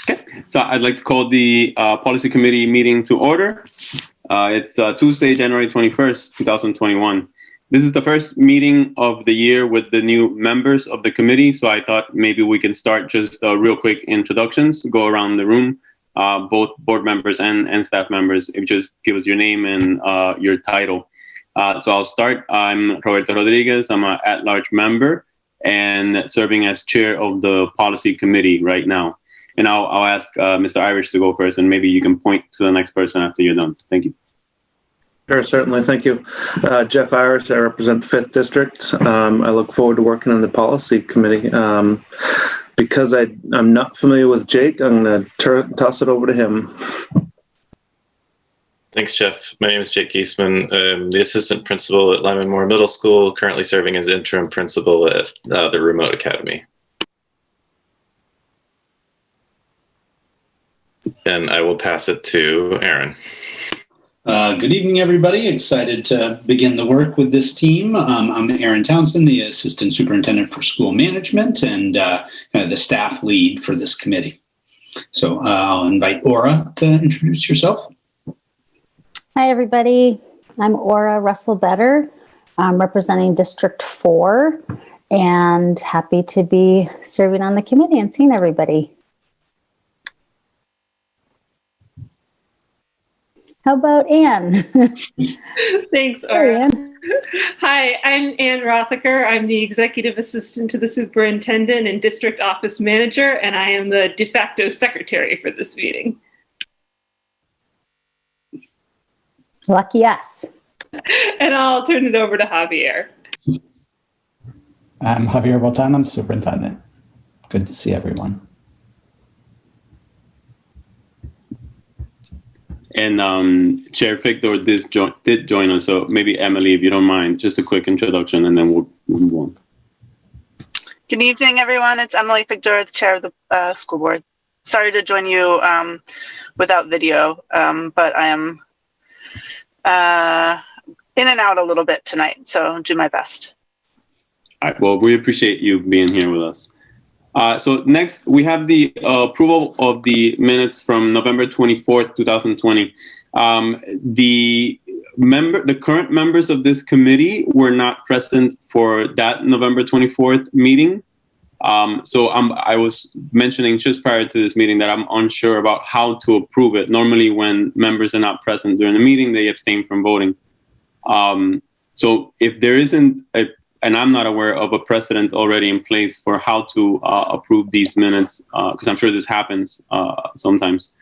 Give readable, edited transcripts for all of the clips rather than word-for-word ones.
Okay, so I'd like to call the Policy Committee meeting to order. It's Tuesday, January 21st, 2021. This is the first meeting of the year with the new members of the committee, so I thought maybe we can start just real quick introductions, go around the room, both board members and staff members. If you just give us your name and your title. So I'll start. I'm Roberto Rodriguez. I'm an at-large member and serving as chair of the Policy Committee right now. And I'll ask Mr. Irish to go first, and maybe you can point to the next person after you're done. Thank you. Sure, certainly. Thank you. Jeff Irish, I represent the 5th District. I look forward to working on the Policy Committee. Because I'm not familiar with Jake, I'm going to toss it over to him. Thanks, Jeff. My name is Jake Giesman. I'm the assistant principal at Lyman Moore Middle School, currently serving as interim principal at the Remote Academy. And I will pass it to Aaron. Good evening, everybody. Excited to begin the work with this team. I'm Aaron Townsend, the Assistant Superintendent for School Management and kind of the staff lead for this committee. So I'll invite Aura to introduce yourself. Hi, everybody. I'm Aura Russell-Better. I'm representing District 4 and happy to be serving on the committee and seeing everybody. How about Anne? Thanks, Aura. Hi, I'm Anne Rothaker. I'm the Executive Assistant to the Superintendent and District Office Manager, and I am the de facto secretary for this meeting. Lucky us. And I'll turn it over to Javier. I'm Javier Botan. I'm Superintendent. Good to see everyone. And Chair Victor did join us, so maybe Emily, if you don't mind, just a quick introduction and then we'll move on. Good evening, everyone. It's Emily Victor, the chair of the school board. Sorry to join you without video, but I am in and out a little bit tonight, so I'll do my best. All right, well, we appreciate you being here with us. So next, we have the approval of the minutes from November 24th, 2020. The current members of this committee were not present for that November 24th meeting. So I was mentioning just prior to this meeting that I'm unsure about how to approve it. Normally, when members are not present during the meeting, they abstain from voting. So if there isn't and I'm not aware of a precedent already in place for how to approve these minutes, because I'm sure this happens sometimes.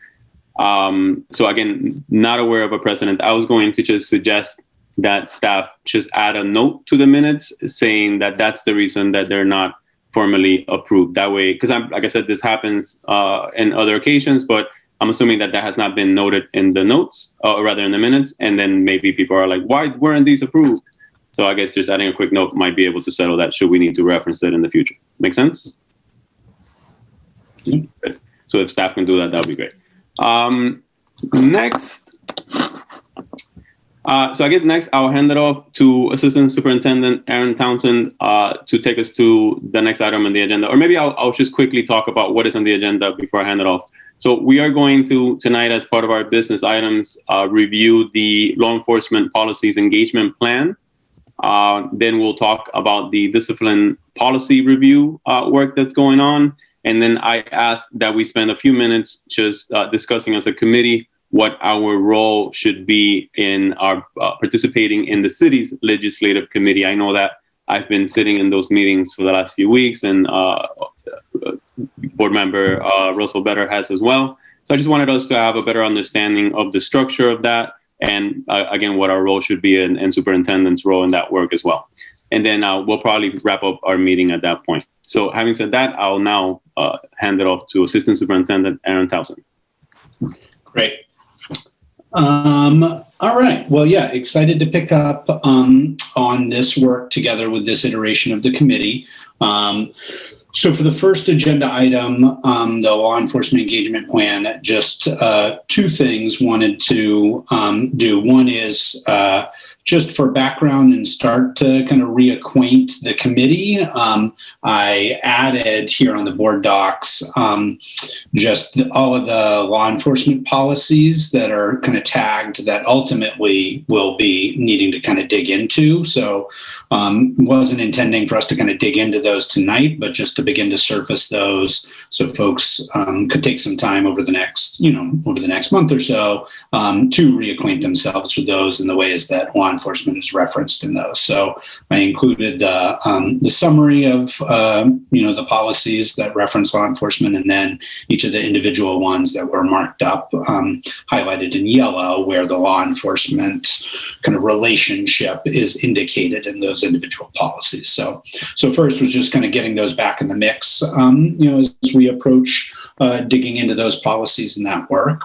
So again, not aware of a precedent. I was going to just suggest that staff just add a note to the minutes saying that that's the reason that they're not formally approved. That way, because like I said, this happens in other occasions, but I'm assuming that that has not been noted in the notes, or rather in the minutes, and then maybe people are like, why weren't these approved? So I guess just adding a quick note might be able to settle that should we need to reference it in the future. Make sense? Yeah. So if staff can do that, that would be great. Next. So I guess next I'll hand it off to Assistant Superintendent Aaron Townsend to take us to the next item on the agenda. Or maybe I'll just quickly talk about what is on the agenda before I hand it off. So we are going to, tonight as part of our business items, review the Law Enforcement Policies Engagement Plan. Then we'll talk about the discipline policy review work that's going on. And then I asked that we spend a few minutes just discussing as a committee what our role should be in our participating in the city's legislative committee. I know that I've been sitting in those meetings for the last few weeks, and board member Russell-Better has as well. So I just wanted us to have a better understanding of the structure of that. And again, what our role should be and superintendent's role in that work as well. And then we'll probably wrap up our meeting at that point. So having said that, I'll now hand it off to Assistant Superintendent Aaron Townsend. Great. All right. Well, yeah, excited to pick up on this work together with this iteration of the committee. So for the first agenda item, the law enforcement engagement plan, just two things wanted to do. One is just for background and start to kind of reacquaint the committee. I added here on the board docs just all of the law enforcement policies that are kind of tagged that ultimately will be needing to kind of dig into. So wasn't intending for us to kind of dig into those tonight, but just to begin to surface those so folks could take some time over the next, over the next month or so to reacquaint themselves with those in the ways that law enforcement is referenced in those. So I included the summary of, the policies that reference law enforcement, and then each of the individual ones that were marked up, highlighted in yellow, where the law enforcement kind of relationship is indicated in those individual policies. So first was just kind of getting those back in the mix, as we approach digging into those policies and that work.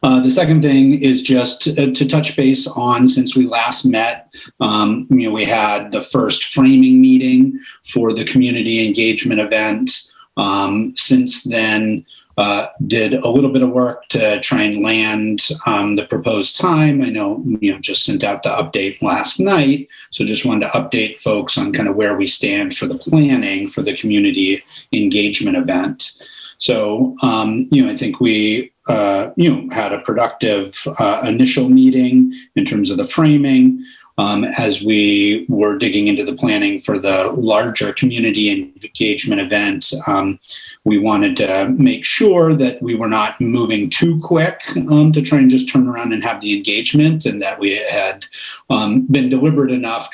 The second thing is just to touch base on, since we last met, we had the first framing meeting for the community engagement event. Since then, did a little bit of work to try and land the proposed time. I know, just sent out the update last night. So just wanted to update folks on kind of where we stand for the planning for the community engagement event. So, I think we, had a productive initial meeting in terms of the framing. As we were digging into the planning for the larger community engagement event, we wanted to make sure that we were not moving too quick to try and just turn around and have the engagement, and that we had been deliberate enough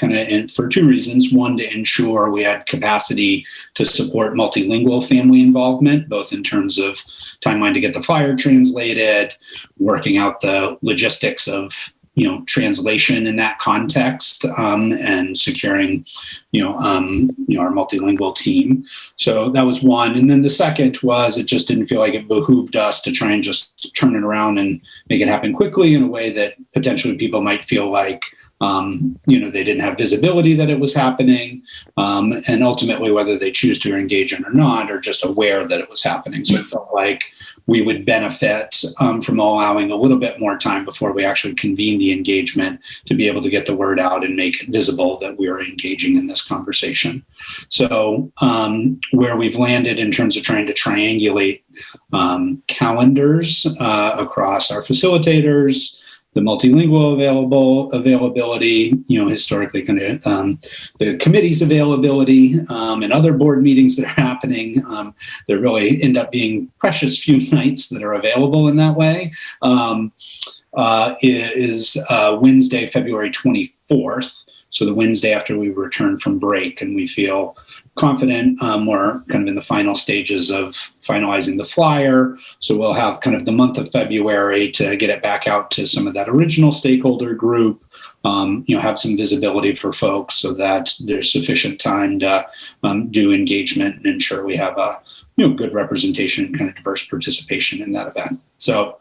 for two reasons. One, to ensure we had capacity to support multilingual family involvement, both in terms of timeline to get the flyer translated, working out the logistics of translation in that context, and securing, our multilingual team. So that was one. And then the second was, it just didn't feel like it behooved us to try and just turn it around and make it happen quickly in a way that potentially people might feel like, they didn't have visibility that it was happening, and ultimately whether they choose to engage in or not, or just aware that it was happening. So it felt like we would benefit from allowing a little bit more time before we actually convene the engagement to be able to get the word out and make it visible that we are engaging in this conversation. So where we've landed in terms of trying to triangulate calendars across our facilitators, the multilingual availability, historically kind of the committee's availability, and other board meetings that are happening. There really end up being precious few nights that are available in that way. Is Wednesday, February 24th. So the Wednesday after we return from break, and we feel confident. We're kind of in the final stages of finalizing the flyer. So we'll have kind of the month of February to get it back out to some of that original stakeholder group, have some visibility for folks so that there's sufficient time to do engagement and ensure we have a good representation and kind of diverse participation in that event. So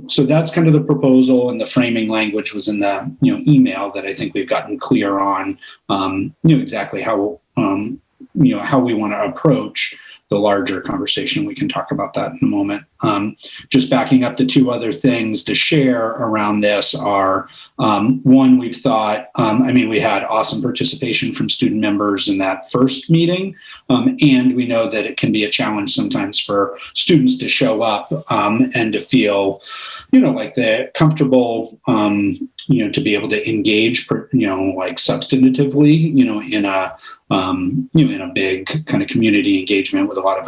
so that's kind of the proposal, and the framing language was in the email that I think we've gotten clear on exactly how how we want to approach the larger conversation. We can talk about that in a moment. Just backing up, the two other things to share around this are, one, we've thought, we had awesome participation from student members in that first meeting, and we know that it can be a challenge sometimes for students to show up and to feel, like they're comfortable, to be able to engage, like substantively, in a in a big kind of community engagement with a lot of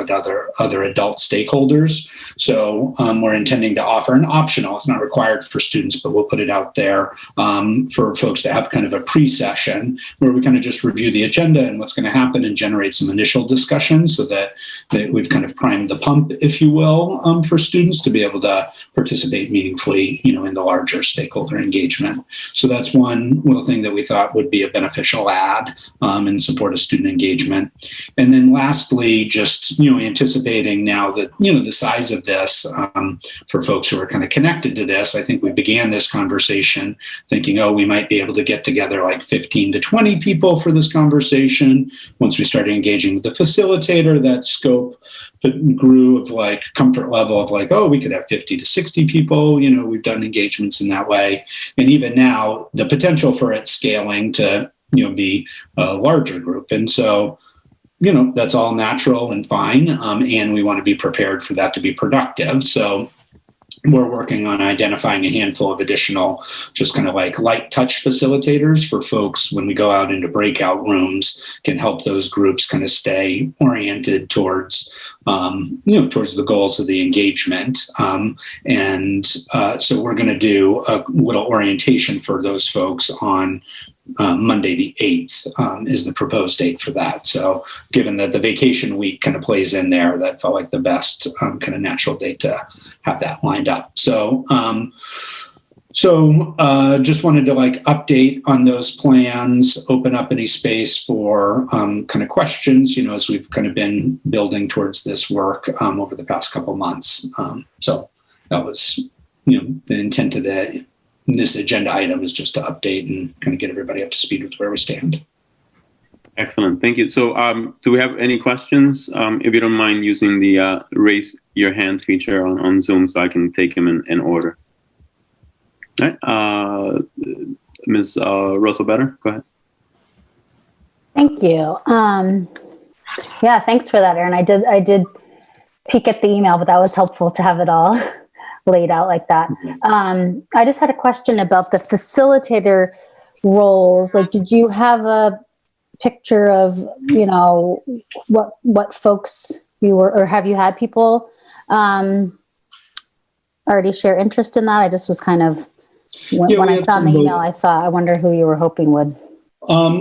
other adult stakeholders. So we're intending to offer an optional, it's not required for students, but we'll put it out there for folks to have kind of a pre-session where we kind of just review the agenda and what's going to happen and generate some initial discussion so that we've kind of primed the pump, if you will, for students to be able to participate meaningfully, in the larger stakeholder engagement. So that's one little thing that we thought would be a beneficial add in support of student engagement. And then lastly, just, anticipating now that, the size of this for folks who are kind of connected to this, I think we began this conversation thinking, oh, we might be able to get together like 15 to 20 people for this conversation. Once we started engaging with the facilitator, that scope grew of like comfort level of like, oh, we could have 50 to 60 people. We've done engagements in that way. And even now, the potential for it scaling to, be a larger group. And so, that's all natural and fine. And we want to be prepared for that to be productive. So we're working on identifying a handful of additional just kind of like light touch facilitators for folks when we go out into breakout rooms, can help those groups kind of stay oriented towards, towards the goals of the engagement. So we're going to do a little orientation for those folks on Monday the 8th is the proposed date for that. So given that the vacation week kind of plays in there, that felt like the best kind of natural date to have that lined up. So just wanted to like update on those plans, open up any space for kind of questions, as we've kind of been building towards this work over the past couple of months. So that was, the intent of this agenda item is just to update and kind of get everybody up to speed with where we stand. Excellent. Thank you. So do we have any questions? If you don't mind using the raise your hand feature on Zoom so I can take them in order. All right. Ms. Russell Better, go ahead. Thank you. Yeah, thanks for that, Aaron. I did peek at the email, but that was helpful to have it all laid out like that. I just had a question about the facilitator roles. Like, did you have a picture of, what folks you were, or have you had people already share interest in that? I just was kind of, when I saw in the email, I wonder who you were hoping would.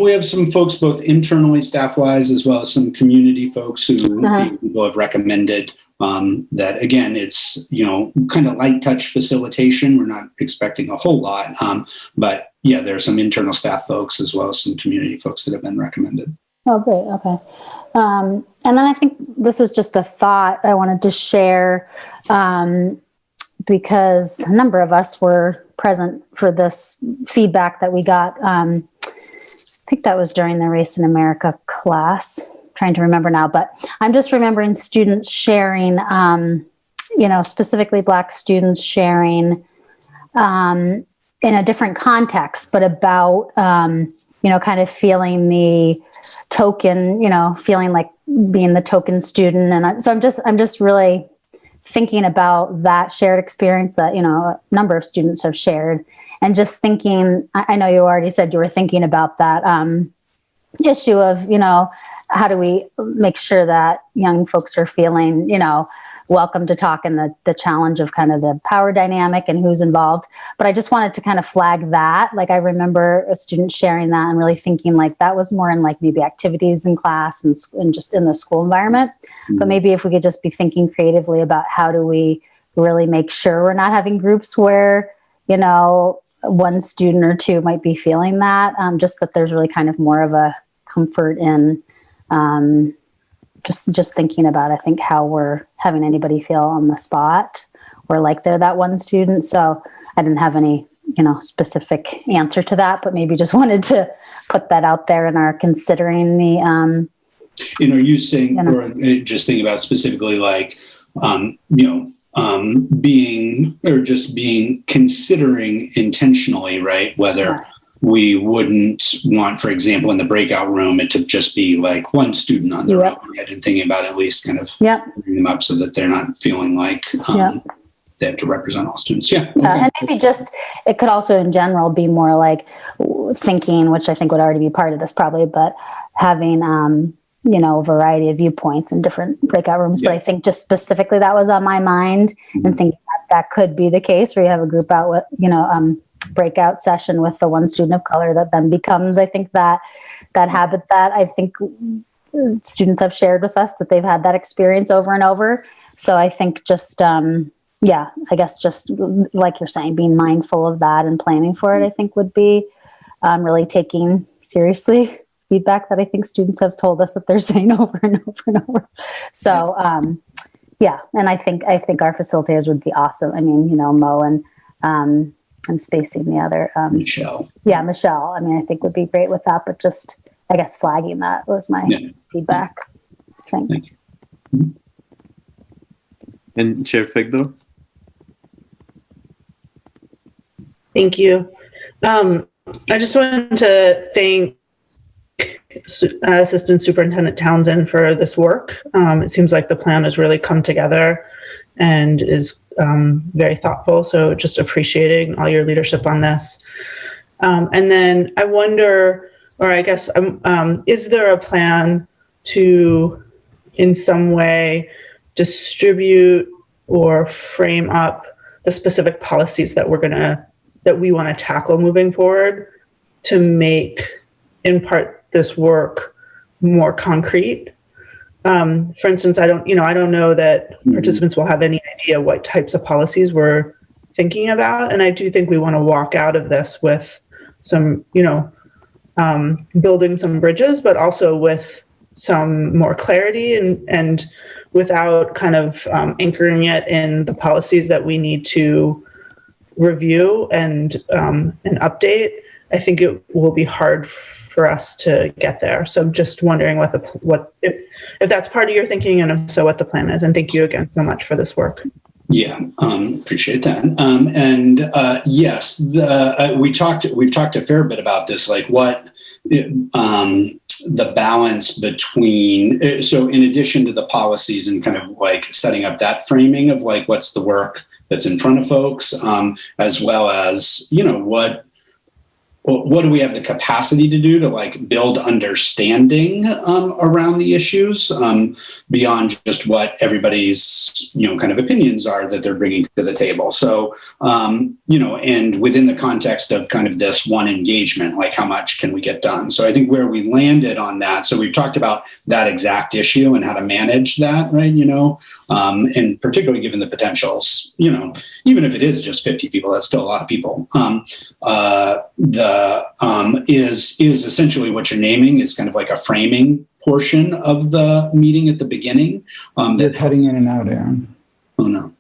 We have some folks both internally, staff-wise, as well as some community folks who people have recommended. That again, it's, kind of light touch facilitation. We're not expecting a whole lot, but yeah, there are some internal staff folks as well as some community folks that have been recommended. Oh, great. Okay. And then I think this is just a thought I wanted to share, because a number of us were present for this feedback that we got. I think that was during the Race in America class. Trying to remember now, but I'm just remembering students sharing, specifically Black students sharing in a different context, but about, kind of feeling the token, feeling like being the token student. And so I'm just really thinking about that shared experience that, a number of students have shared, and just thinking, I know you already said you were thinking about that issue of, how do we make sure that young folks are feeling, welcome to talk, and the challenge of kind of the power dynamic and who's involved. But I just wanted to kind of flag that. Like, I remember a student sharing that and really thinking like that was more in like maybe activities in class and just in the school environment. Mm-hmm. But maybe if we could just be thinking creatively about how do we really make sure we're not having groups where, one student or two might be feeling that, just that there's really kind of more of a comfort in just thinking about, I think, how we're having anybody feel on the spot or like they're that one student. So I didn't have any, specific answer to that, but maybe just wanted to put that out there in our considering the, are you saying, or just thinking about specifically like, considering intentionally, right? Whether we wouldn't want, for example, in the breakout room, it to just be like one student on their own, right? And thinking about at least kind of bringing them up so that they're not feeling like they have to represent all students. Yeah. Okay. And maybe just, it could also in general be more like thinking, which I think would already be part of this probably, but having, a variety of viewpoints in different breakout rooms. But I think just specifically that was on my mind, and thinking that could be the case where you have a group out with, breakout session with the one student of color that then becomes, I think, that habit that I think students have shared with us, that they've had that experience over and over. So I think just, I guess just like you're saying, being mindful of that and planning for it, I think would be really taking seriously feedback that I think students have told us that they're saying over and over and over. So, and I think our facilitators would be awesome. I mean, Mo and I'm spacing the other. Michelle. Yeah, Michelle. I mean, I think would be great with that, but just, I guess, flagging that was my feedback. Thanks. And Chair Figdor? Thank you. I just wanted to thank Assistant Superintendent Townsend for this work. It seems like the plan has really come together and is very thoughtful. So just appreciating all your leadership on this. And then I wonder, or I guess, is there a plan to, in some way, distribute or frame up the specific policies that we want to tackle moving forward to make, in part, this work more concrete? For instance, I don't know that participants will have any idea what types of policies we're thinking about, and I do think we want to walk out of this with some, building some bridges, but also with some more clarity and without kind of anchoring it in the policies that we need to review and update. I think it will be hard for us to get there. So I'm just wondering if that's part of your thinking, and if so, what the plan is. And thank you again so much for this work. Yeah, appreciate that. Yes, we've talked a fair bit about this, like what the balance between, so in addition to the policies and kind of like setting up that framing of like what's the work that's in front of folks, as well as, what do we have the capacity to do to like build understanding around the issues beyond just what everybody's kind of opinions are that they're bringing to the table. So and within the context of kind of this one engagement, like how much can we get done? So I think where we landed on that. So we've talked about that exact issue and how to manage that, right? And particularly given the potentials, even if it is just 50 people, that's still a lot of people. Is essentially what you're naming is kind of like a framing portion of the meeting at the beginning. They're cutting in and out, Aaron. Oh no.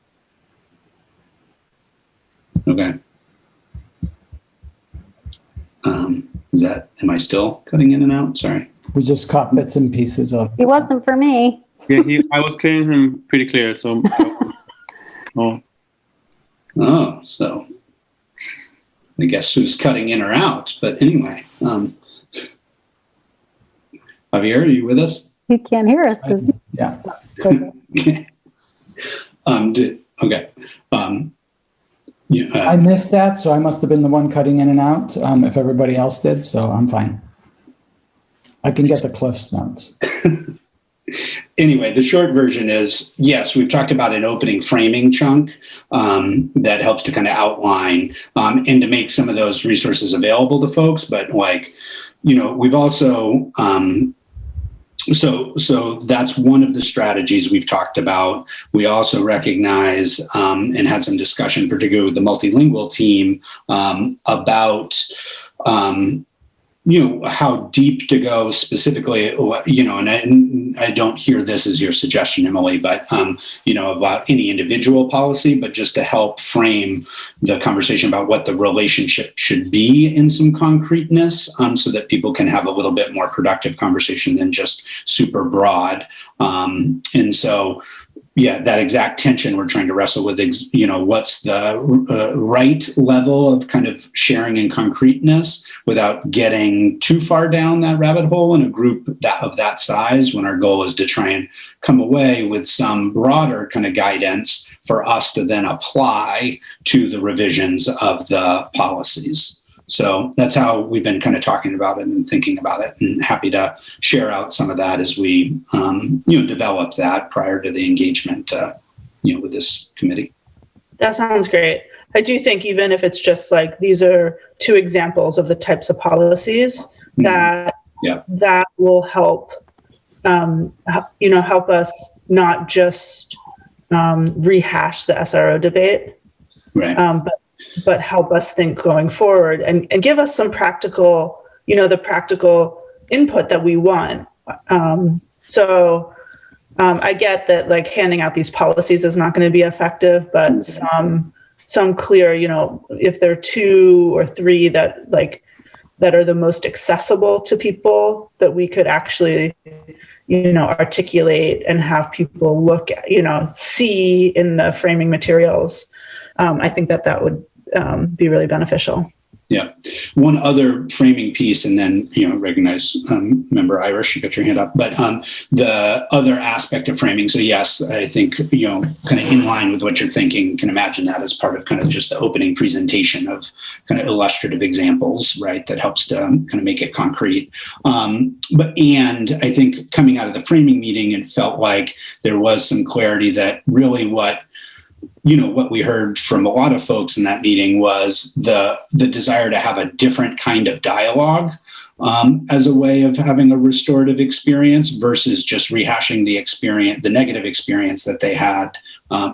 Okay. Am I still cutting in and out? Sorry. We just caught bits and pieces of. It wasn't for me. Yeah, I was hearing him pretty clear. So. So. I guess who's cutting in or out, but anyway. Javier, are you with us? He can't hear us. Yeah. Okay. I missed that, so I must have been the one cutting in and out, if everybody else did, so I'm fine. I can get the Cliff's notes. Anyway, the short version is, yes, we've talked about an opening framing chunk that helps to kind of outline and to make some of those resources available to folks. But we've also, so that's one of the strategies we've talked about. We also recognize and had some discussion, particularly with the multilingual team, about how deep to go specifically, and I don't hear this as your suggestion, Emily, but, about any individual policy, but just to help frame the conversation about what the relationship should be in some concreteness, so that people can have a little bit more productive conversation than just super broad. And so, yeah, that exact tension we're trying to wrestle with, what's the right level of kind of sharing and concreteness without getting too far down that rabbit hole in a group of that size, when our goal is to try and come away with some broader kind of guidance for us to then apply to the revisions of the policies. So that's how we've been kind of talking about it and thinking about it, and happy to share out some of that as we, develop that prior to the engagement, with this committee. That sounds great. I do think even if it's just like, these are two examples of the types of policies that will help, help us not just rehash the SRO debate, right. But help us think going forward and give us some practical, the practical input that we want. I get that like handing out these policies is not going to be effective, but some some clear, if there are 2 or 3 that are the most accessible to people that we could actually, articulate and have people look at, see in the framing materials. I think that would be really beneficial. Yeah. One other framing piece, and then, recognize member Irish, you got your hand up, but the other aspect of framing. So yes, I think, kind of in line with what you're thinking, can imagine that as part of kind of just the opening presentation of kind of illustrative examples, right? That helps to kind of make it concrete. And I think coming out of the framing meeting, it felt like there was some clarity that really what we heard from a lot of folks in that meeting was the desire to have a different kind of dialogue as a way of having a restorative experience versus just rehashing the negative experience that they had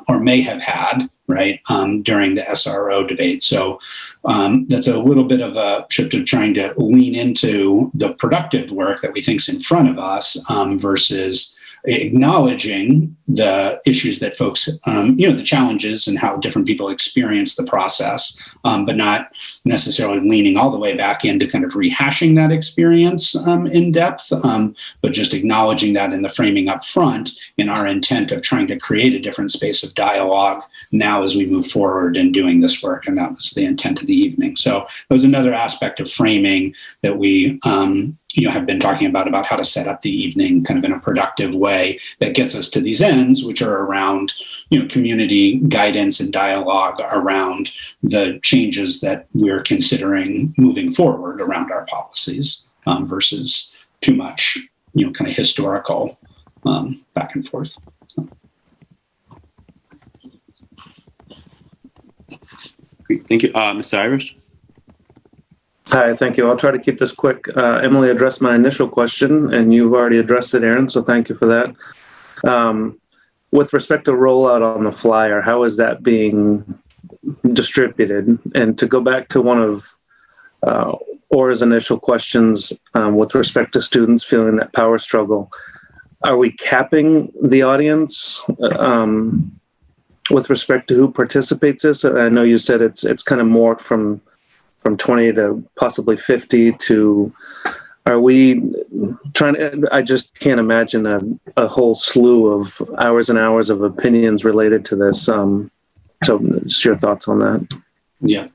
or may have had, right, during the SRO debate. So that's a little bit of a shift of trying to lean into the productive work that we think is in front of us versus acknowledging the issues that folks, the challenges and how different people experience the process, but not necessarily leaning all the way back into kind of rehashing that experience in depth, but just acknowledging that in the framing up front in our intent of trying to create a different space of dialogue now as we move forward in doing this work. And that was the intent of the evening. So it was another aspect of framing that we have been talking about how to set up the evening kind of in a productive way that gets us to these ends, which are around, community guidance and dialogue around the changes that we're considering moving forward around our policies versus too much, kind of historical back and forth. So. Great. Thank you. Mr. Irish? Hi, thank you. I'll try to keep this quick. Emily addressed my initial question, and you've already addressed it, Aaron, so thank you for that. With respect to rollout on the flyer, how is that being distributed? And to go back to one of Aura's initial questions with respect to students feeling that power struggle, are we capping the audience with respect to who participates in this? I know you said it's kind of morphed from 20 to possibly 50 to, are we trying to, I just can't imagine a whole slew of hours and hours of opinions related to this. So just your thoughts on that. Yeah.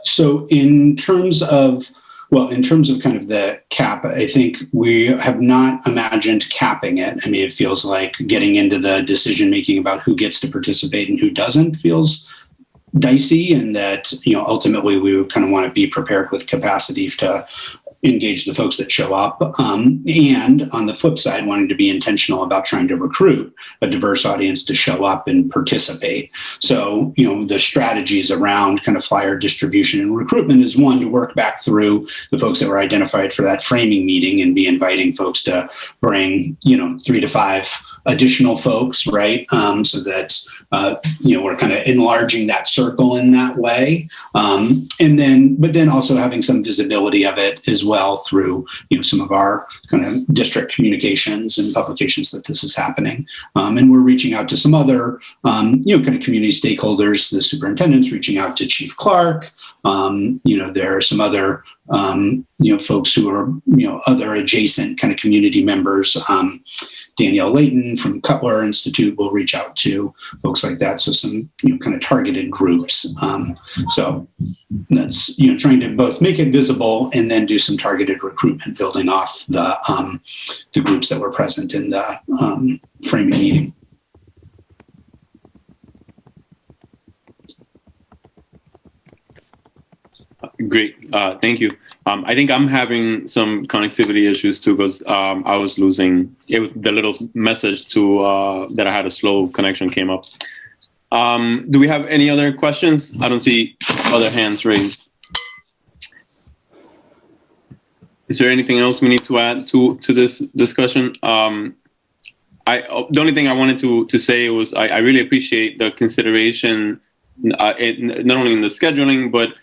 So in terms of kind of the cap, I think we have not imagined capping it. I mean, it feels like getting into the decision-making about who gets to participate and who doesn't feels dicey, and that ultimately we would kind of want to be prepared with capacity to engage the folks that show up, and on the flip side, wanting to be intentional about trying to recruit a diverse audience to show up and participate. So the strategies around kind of flyer distribution and recruitment is one, to work back through the folks that were identified for that framing meeting and be inviting folks to bring 3 to 5 additional folks, right? So that we're kind of enlarging that circle in that way, but then also having some visibility of it as well through some of our kind of district communications and publications that this is happening, and we're reaching out to some other kind of community stakeholders. The superintendent's reaching out to Chief Clark. There are some other folks who are other adjacent kind of community members. Danielle Layton from Cutler Institute will reach out to folks like that. So some kind of targeted groups. So that's trying to both make it visible and then do some targeted recruitment, building off the groups that were present in the framing meeting. Great, thank you. I think I'm having some connectivity issues too, because I was losing it. The little message to that I had a slow connection came up. Do we have any other questions? I don't see other hands raised. Is there anything else we need to add to this discussion? The only thing I wanted to say was I really appreciate the consideration, not only in the scheduling, but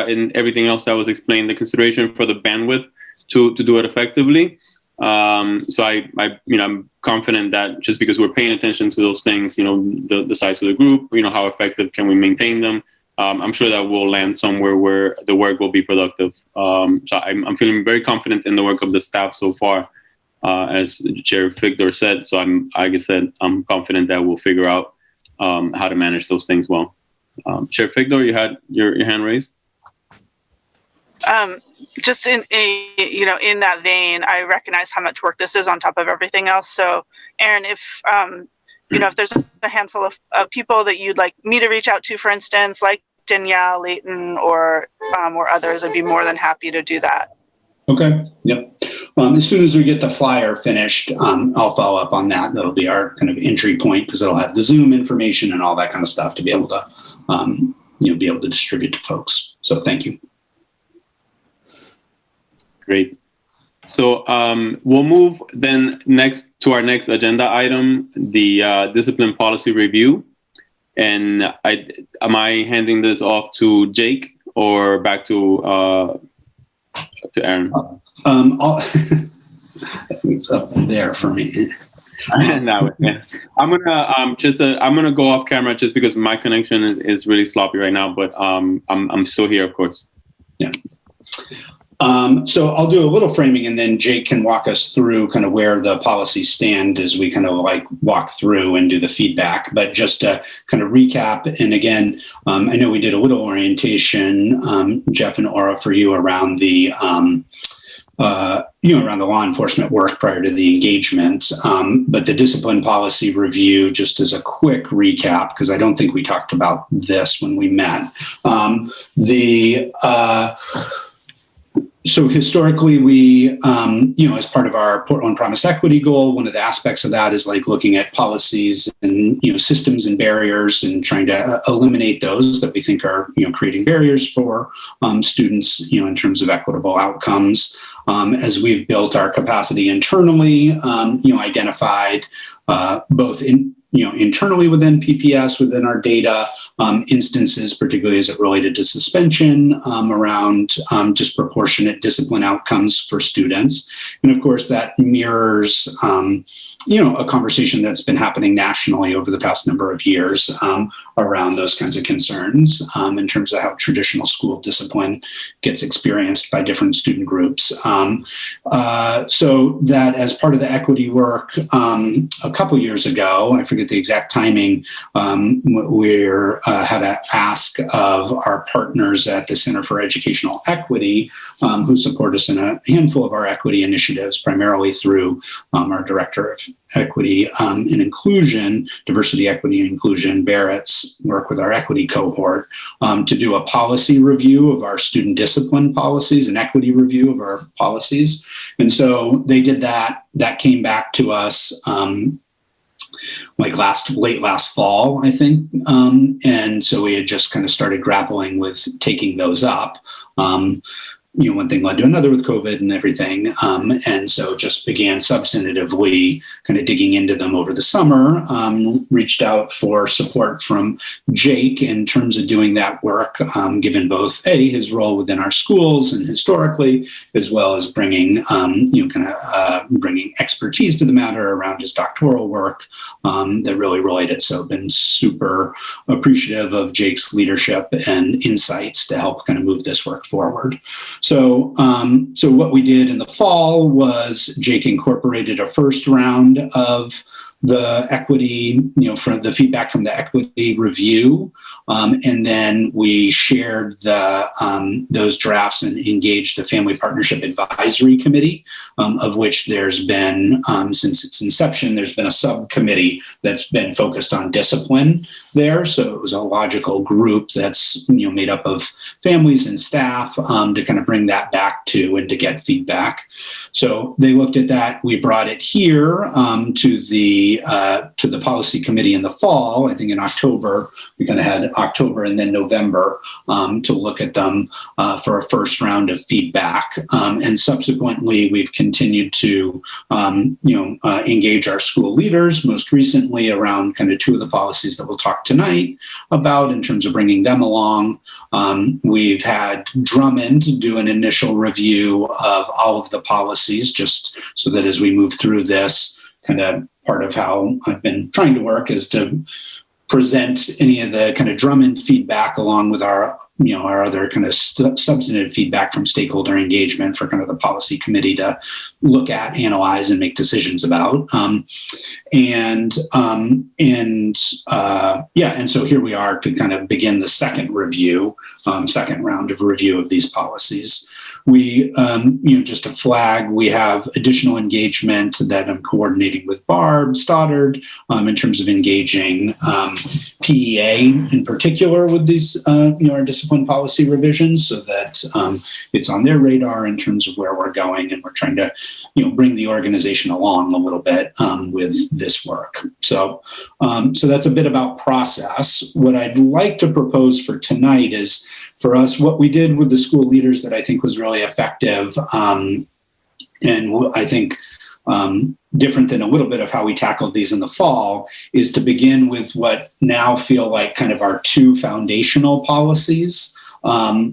in everything else that was explained, the consideration for the bandwidth to do it effectively. So I'm confident that just because we're paying attention to those things, the size of the group, how effective can we maintain them? I'm sure that we'll land somewhere where the work will be productive. So I'm feeling very confident in the work of the staff so far, as Chair Figdor said. So I'm confident that we'll figure out how to manage those things well. Chair Figdor, you had your hand raised. Just in that vein, I recognize how much work this is on top of everything else. So, Aaron, if if there's a handful of people that you'd like me to reach out to, for instance, like Danielle, Leighton, or others, I'd be more than happy to do that. Okay. Yep. As soon as we get the flyer finished, I'll follow up on that. That'll be our kind of entry point, because it'll have the Zoom information and all that kind of stuff to be able to be able to distribute to folks. So thank you. Great. So we'll move then next to our next agenda item, the discipline policy review. And am I handing this off to Jake or back to Aaron? It's up there for me. No, yeah. I'm gonna go off camera just because my connection is really sloppy right now. But I'm still here, of course. Yeah. So I'll do a little framing, and then Jake can walk us through kind of where the policies stand as we kind of walk through and do the feedback. But just to kind of recap, and again, I know we did a little orientation, Jeff and Aura, for you around the around the law enforcement work prior to the engagement. But the discipline policy review, just as a quick recap, because I don't think we talked about this when we met. So historically, we, as part of our Portland Promise Equity goal, one of the aspects of that is looking at policies and, systems and barriers and trying to eliminate those that we think are, creating barriers for students, in terms of equitable outcomes. As we've built our capacity internally, identified both internally within PPS, within our data, instances, particularly as it related to suspension, around disproportionate discipline outcomes for students. And of course, that mirrors, a conversation that's been happening nationally over the past number of years around those kinds of concerns in terms of how traditional school discipline gets experienced by different student groups. So that as part of the equity work a couple years ago, I forget the exact timing, we had an ask of our partners at the Center for Educational Equity, who support us in a handful of our equity initiatives, primarily through our Director of Equity and Inclusion, Diversity, Equity, and Inclusion, Barrett's work with our equity cohort, to do a policy review of our student discipline policies, an equity review of our policies. And so they did that. That came back to us late last fall, I think. And so we had just kind of started grappling with taking those up. One thing led to another with COVID and everything. And so just began substantively kind of digging into them over the summer, reached out for support from Jake in terms of doing that work, given both his role within our schools and historically, as well as bringing, bringing expertise to the matter around his doctoral work that really related. So been super appreciative of Jake's leadership and insights to help kind of move this work forward. So what we did in the fall was Jake incorporated a first round of the equity, from the feedback from the equity review. And then we shared those drafts and engaged the Family Partnership Advisory Committee, of which there's been, since its inception, there's been a subcommittee that's been focused on discipline there. So it was a logical group that's, made up of families and staff to kind of bring that back to and to get feedback. So they looked at that. We brought it here to the policy committee in the fall. I think in October, we kind of had October and then November to look at them for a first round of feedback. And subsequently, we've continued to engage our school leaders, most recently around kind of two of the policies that we'll talk tonight about in terms of bringing them along. We've had Drummond do an initial review of all of the policies, just so that as we move through this, kind of part of how I've been trying to work is to present any of the kind of Drummond feedback along with our other kind of substantive feedback from stakeholder engagement for kind of the policy committee to look at, analyze, and make decisions about. And so here we are to kind of begin the second round of review of these policies. We, just a flag, we have additional engagement that I'm coordinating with Barb Stoddard in terms of engaging PEA in particular with these, our discipline policy revisions, so that it's on their radar in terms of where we're going, and we're trying to, bring the organization along a little bit with this work. So that's a bit about process. What I'd like to propose for tonight is, for us, what we did with the school leaders that I think was really effective, and I think different than a little bit of how we tackled these in the fall, is to begin with what now feel like kind of our two foundational policies,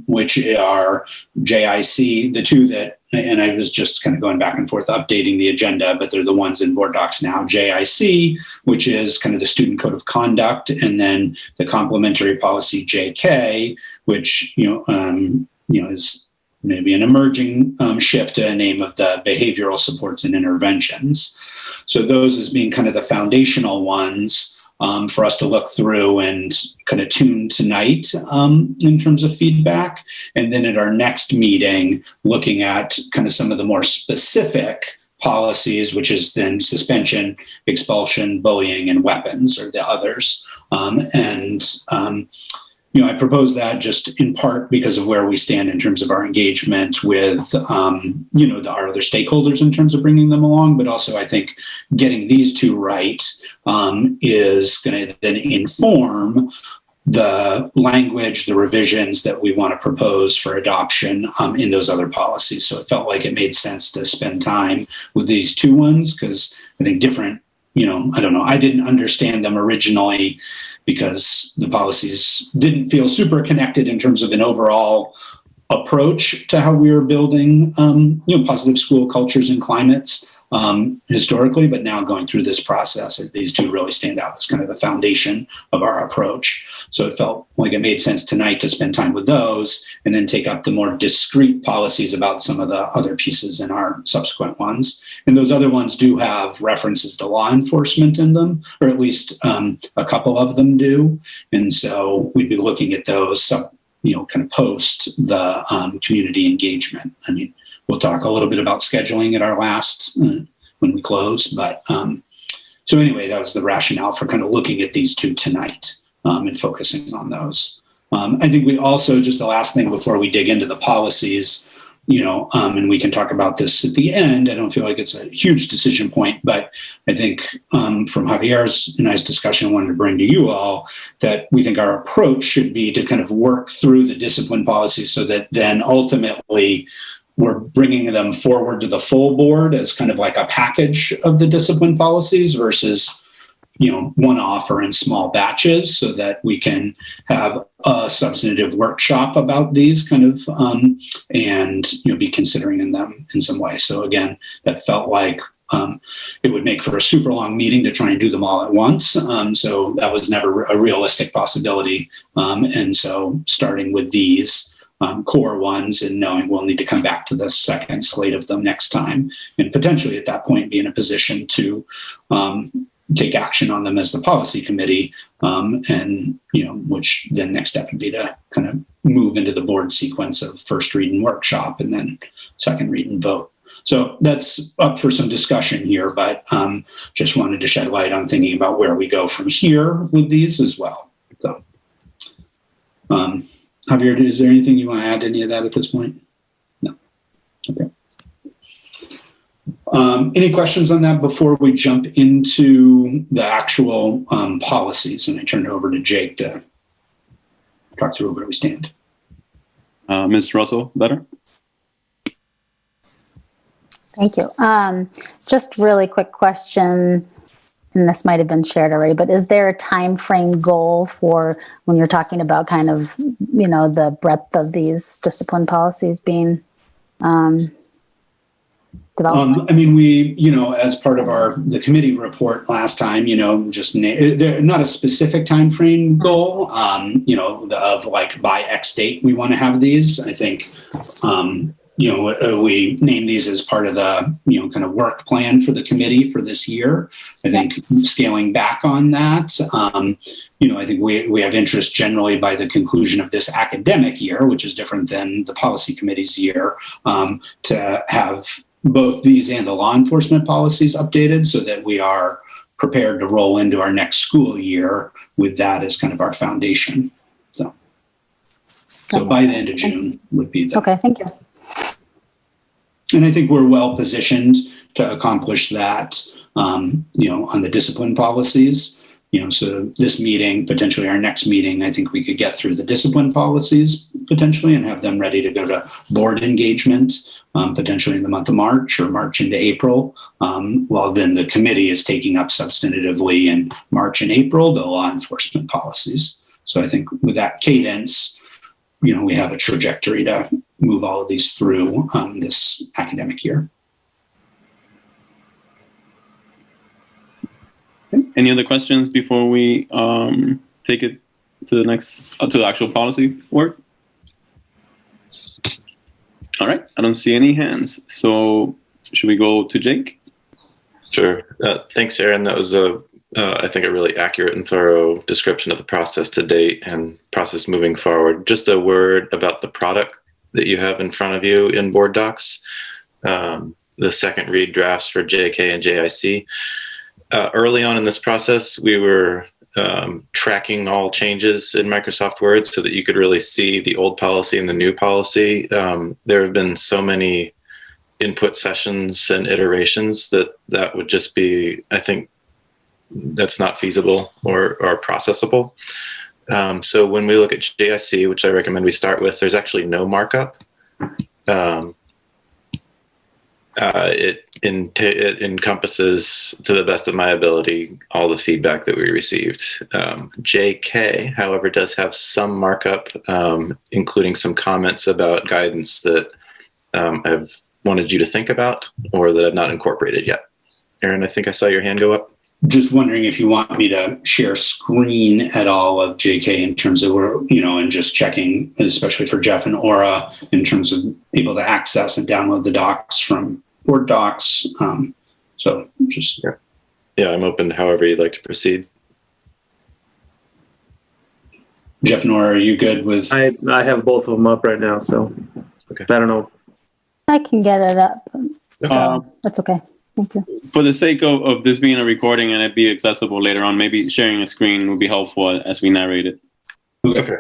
which are JIC, the two that, and I was just kind of going back and forth updating the agenda, but they're the ones in board docs now. JIC, which is kind of the student code of conduct, and then the complementary policy JK, which is maybe an emerging shift to a name of the behavioral supports and interventions. So those as being kind of the foundational ones for us to look through and kind of tune tonight in terms of feedback. And then at our next meeting, looking at kind of some of the more specific policies, which is then suspension, expulsion, bullying, and weapons are the others. I propose that just in part because of where we stand in terms of our engagement with, our other stakeholders in terms of bringing them along, but also I think getting these two right is going to then inform the language, the revisions that we want to propose for adoption in those other policies. So it felt like it made sense to spend time with these two ones, because I think different, I didn't understand them originally because the policies didn't feel super connected in terms of an overall approach to how we were building, positive school cultures and climates historically, but now going through this process, these two really stand out as kind of the foundation of our approach. So it felt like it made sense tonight to spend time with those and then take up the more discrete policies about some of the other pieces in our subsequent ones. And those other ones do have references to law enforcement in them, or at least a couple of them do. And so we'd be looking at those, kind of post the community engagement. I mean, we'll talk a little bit about scheduling at our last when we close. But so anyway, that was the rationale for kind of looking at these two tonight and focusing on those. I think we also, just the last thing before we dig into the policies, and we can talk about this at the end. I don't feel like it's a huge decision point, but I think from Javier's and I's discussion, I wanted to bring to you all that we think our approach should be to kind of work through the discipline policies so that then ultimately we're bringing them forward to the full board as kind of like a package of the discipline policies versus, one-off or in small batches, so that we can have a substantive workshop about these kind of, and, be considering them in some way. So again, that felt like it would make for a super long meeting to try and do them all at once. So that was never a realistic possibility. And so starting with these core ones and knowing we'll need to come back to the second slate of them next time, and potentially at that point be in a position to take action on them as the policy committee, and which then next step would be to kind of move into the board sequence of first read and workshop and then second read and vote. So that's up for some discussion here, but just wanted to shed light on thinking about where we go from here with these as well. So Javier, is there anything you want to add to any of that at this point? No. Okay. Any questions on that before we jump into the actual policies? And I turn it over to Jake to talk through where we stand. Ms. Russell, better? Thank you. Just really quick question. and this might have been shared already, but is there a time frame goal for when you're talking about kind of, the breadth of these discipline policies being developed? We, as part of the committee report last time, just not a specific time frame goal, of like by X date we want to have these. I think, we name these as part of the, kind of work plan for the committee for this year. I think scaling back on that, I think we have interest generally by the conclusion of this academic year, which is different than the policy committee's year, to have both these and the law enforcement policies updated so that we are prepared to roll into our next school year with that as kind of our foundation. So by the end of June would be the. Okay, thank you. And I think we're well positioned to accomplish that, on the discipline policies. So this meeting, potentially our next meeting, I think we could get through the discipline policies potentially and have them ready to go to board engagement, potentially in the month of March or March into April. While then the committee is taking up substantively in March and April, the law enforcement policies. So I think with that cadence, we have a trajectory to move all of these through this academic year. Any other questions before we take it to the actual policy work? All right, I don't see any hands. So should we go to Jake? Sure. Thanks, Aaron. That was I think a really accurate and thorough description of the process to date and process moving forward. Just a word about the product that you have in front of you in board docs, the second read drafts for JK and JIC. Early on in this process, we were tracking all changes in Microsoft Word so that you could really see the old policy and the new policy. There have been so many input sessions and iterations that would just be, I think, that's not feasible or processable. So when we look at JIC, which I recommend we start with, there's actually no markup. It encompasses, to the best of my ability, all the feedback that we received. JK, however, does have some markup, including some comments about guidance that I've wanted you to think about or that I've not incorporated yet. Aaron, I think I saw your hand go up. Just wondering if you want me to share screen at all of JK in terms of and just checking, especially for Jeff and Aura, in terms of able to access and download the docs from Board Docs. So just. Yeah, I'm open to however you'd like to proceed. Jeff and Aura, are you good with? I have both of them up right now, so okay. I don't know. I can get it up, so that's okay. Thank you. For the sake of this being a recording and it be accessible later on, maybe sharing a screen would be helpful as we narrate it. Okay.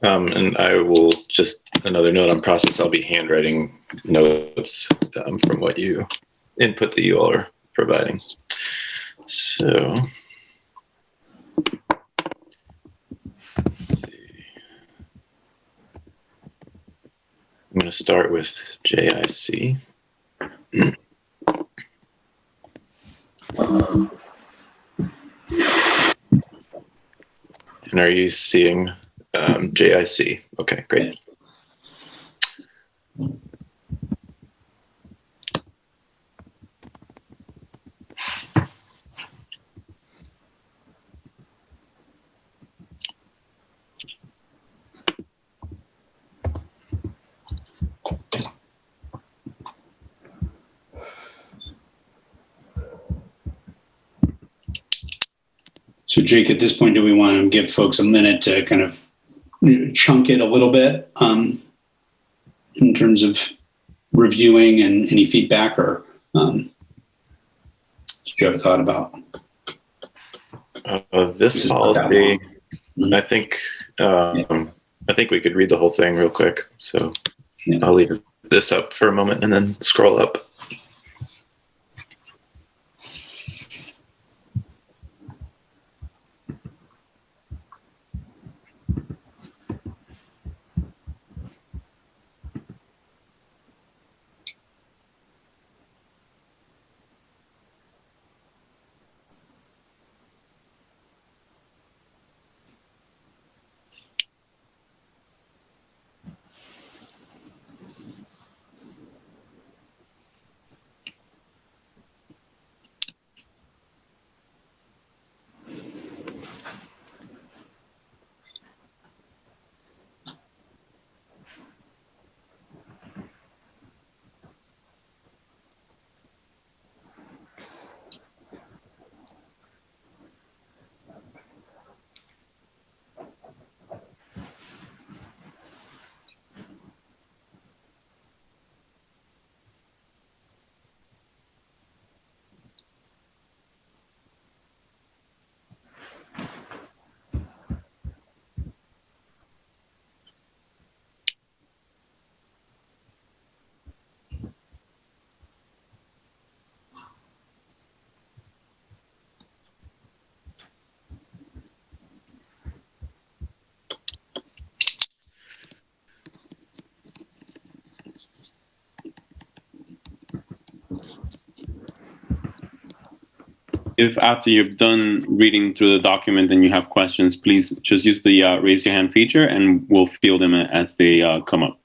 And I will just, another note on process, I'll be handwriting notes from what you input that you all are providing. So, I'm going to start with JIC. And are you seeing JIC? Okay, great. So Jake, at this point, do we want to give folks a minute to kind of chunk it a little bit in terms of reviewing and any feedback, or did you have a thought about this policy? I think we could read the whole thing real quick. So yeah. I'll leave this up for a moment and then scroll up. if after you've done reading through the document and you have questions, please just use the raise your hand feature and we'll field them as they come up.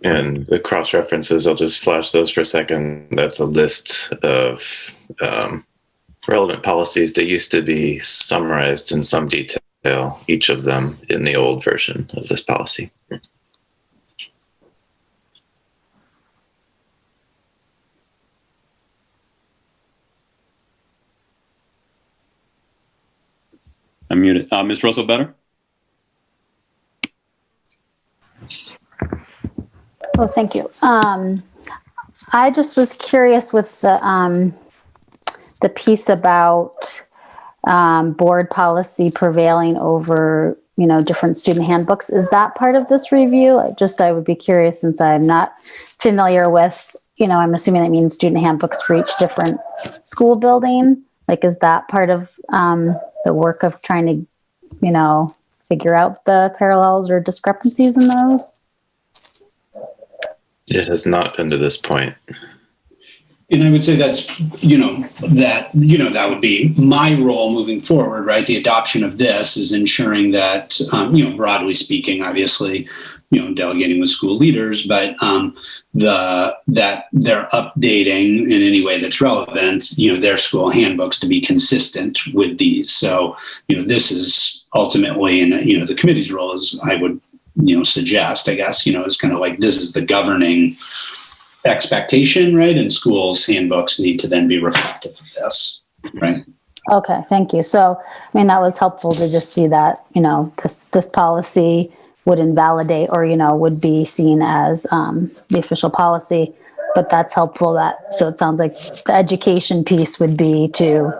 And the cross references, I'll just flash those for a second. That's a list of relevant policies that used to be summarized in some detail, each of them in the old version of this policy. I'm muted. Ms. Russell Better? Oh, thank you. I just was curious with the piece about board policy prevailing over, different student handbooks. Is that part of this review? I would be curious since I'm not familiar with, I'm assuming that means student handbooks for each different school building. Like, is that part of the work of trying to, figure out the parallels or discrepancies in those? It has not been to this point. And I would say that's, that would be my role moving forward, right? The adoption of this is ensuring that, broadly speaking, obviously, delegating with school leaders, but that they're updating in any way that's relevant, their school handbooks to be consistent with these. So, this is ultimately, and, the committee's role is, I would, suggest, I guess, is kind of like, this is the governing expectation, right? And schools' handbooks need to then be reflective of this, right? Okay, thank you. So, that was helpful to just see that, this policy would invalidate or, would be seen as the official policy, but that's helpful so it sounds like the education piece would be to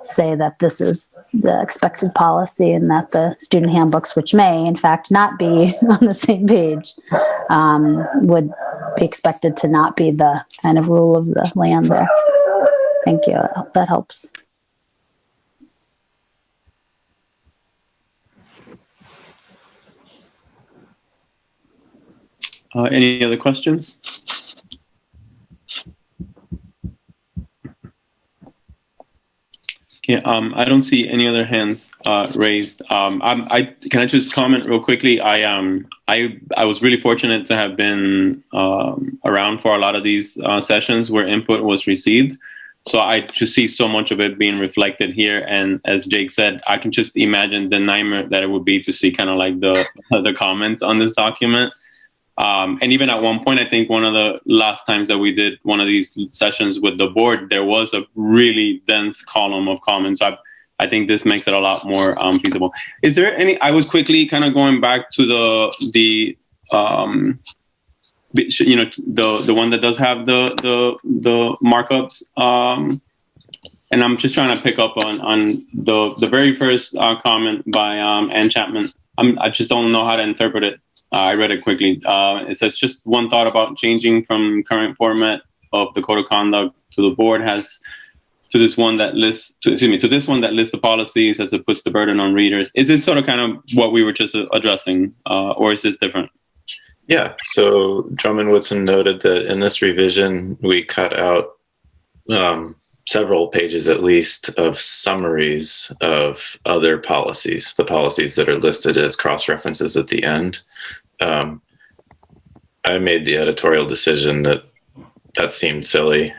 say that this is the expected policy and that the student handbooks, which may in fact not be on the same page, would be expected to not be the kind of rule of the land there. Thank you. That helps. Any other questions? Okay, I don't see any other hands raised. Can I just comment real quickly? I was really fortunate to have been around for a lot of these sessions where input was received. So I just see so much of it being reflected here. And as Jake said, I can just imagine the nightmare that it would be to see kind of like the comments on this document. And even at one point, I think one of the last times that we did one of these sessions with the board, there was a really dense column of comments. I think this makes it a lot more feasible. Is there any? I was quickly kind of going back to the one that does have the markups, and I'm just trying to pick up on the very first comment by Ann Chapman. I just don't know how to interpret it. I read it quickly. It says, just one thought about changing from current format of the code of conduct to the board to this one that lists the policies as it puts the burden on readers. Is this sort of kind of what we were just addressing, or is this different? Yeah, so Drummond Woodson noted that in this revision, we cut out several pages at least of summaries of other policies, the policies that are listed as cross-references at the end. I made the editorial decision that seemed silly,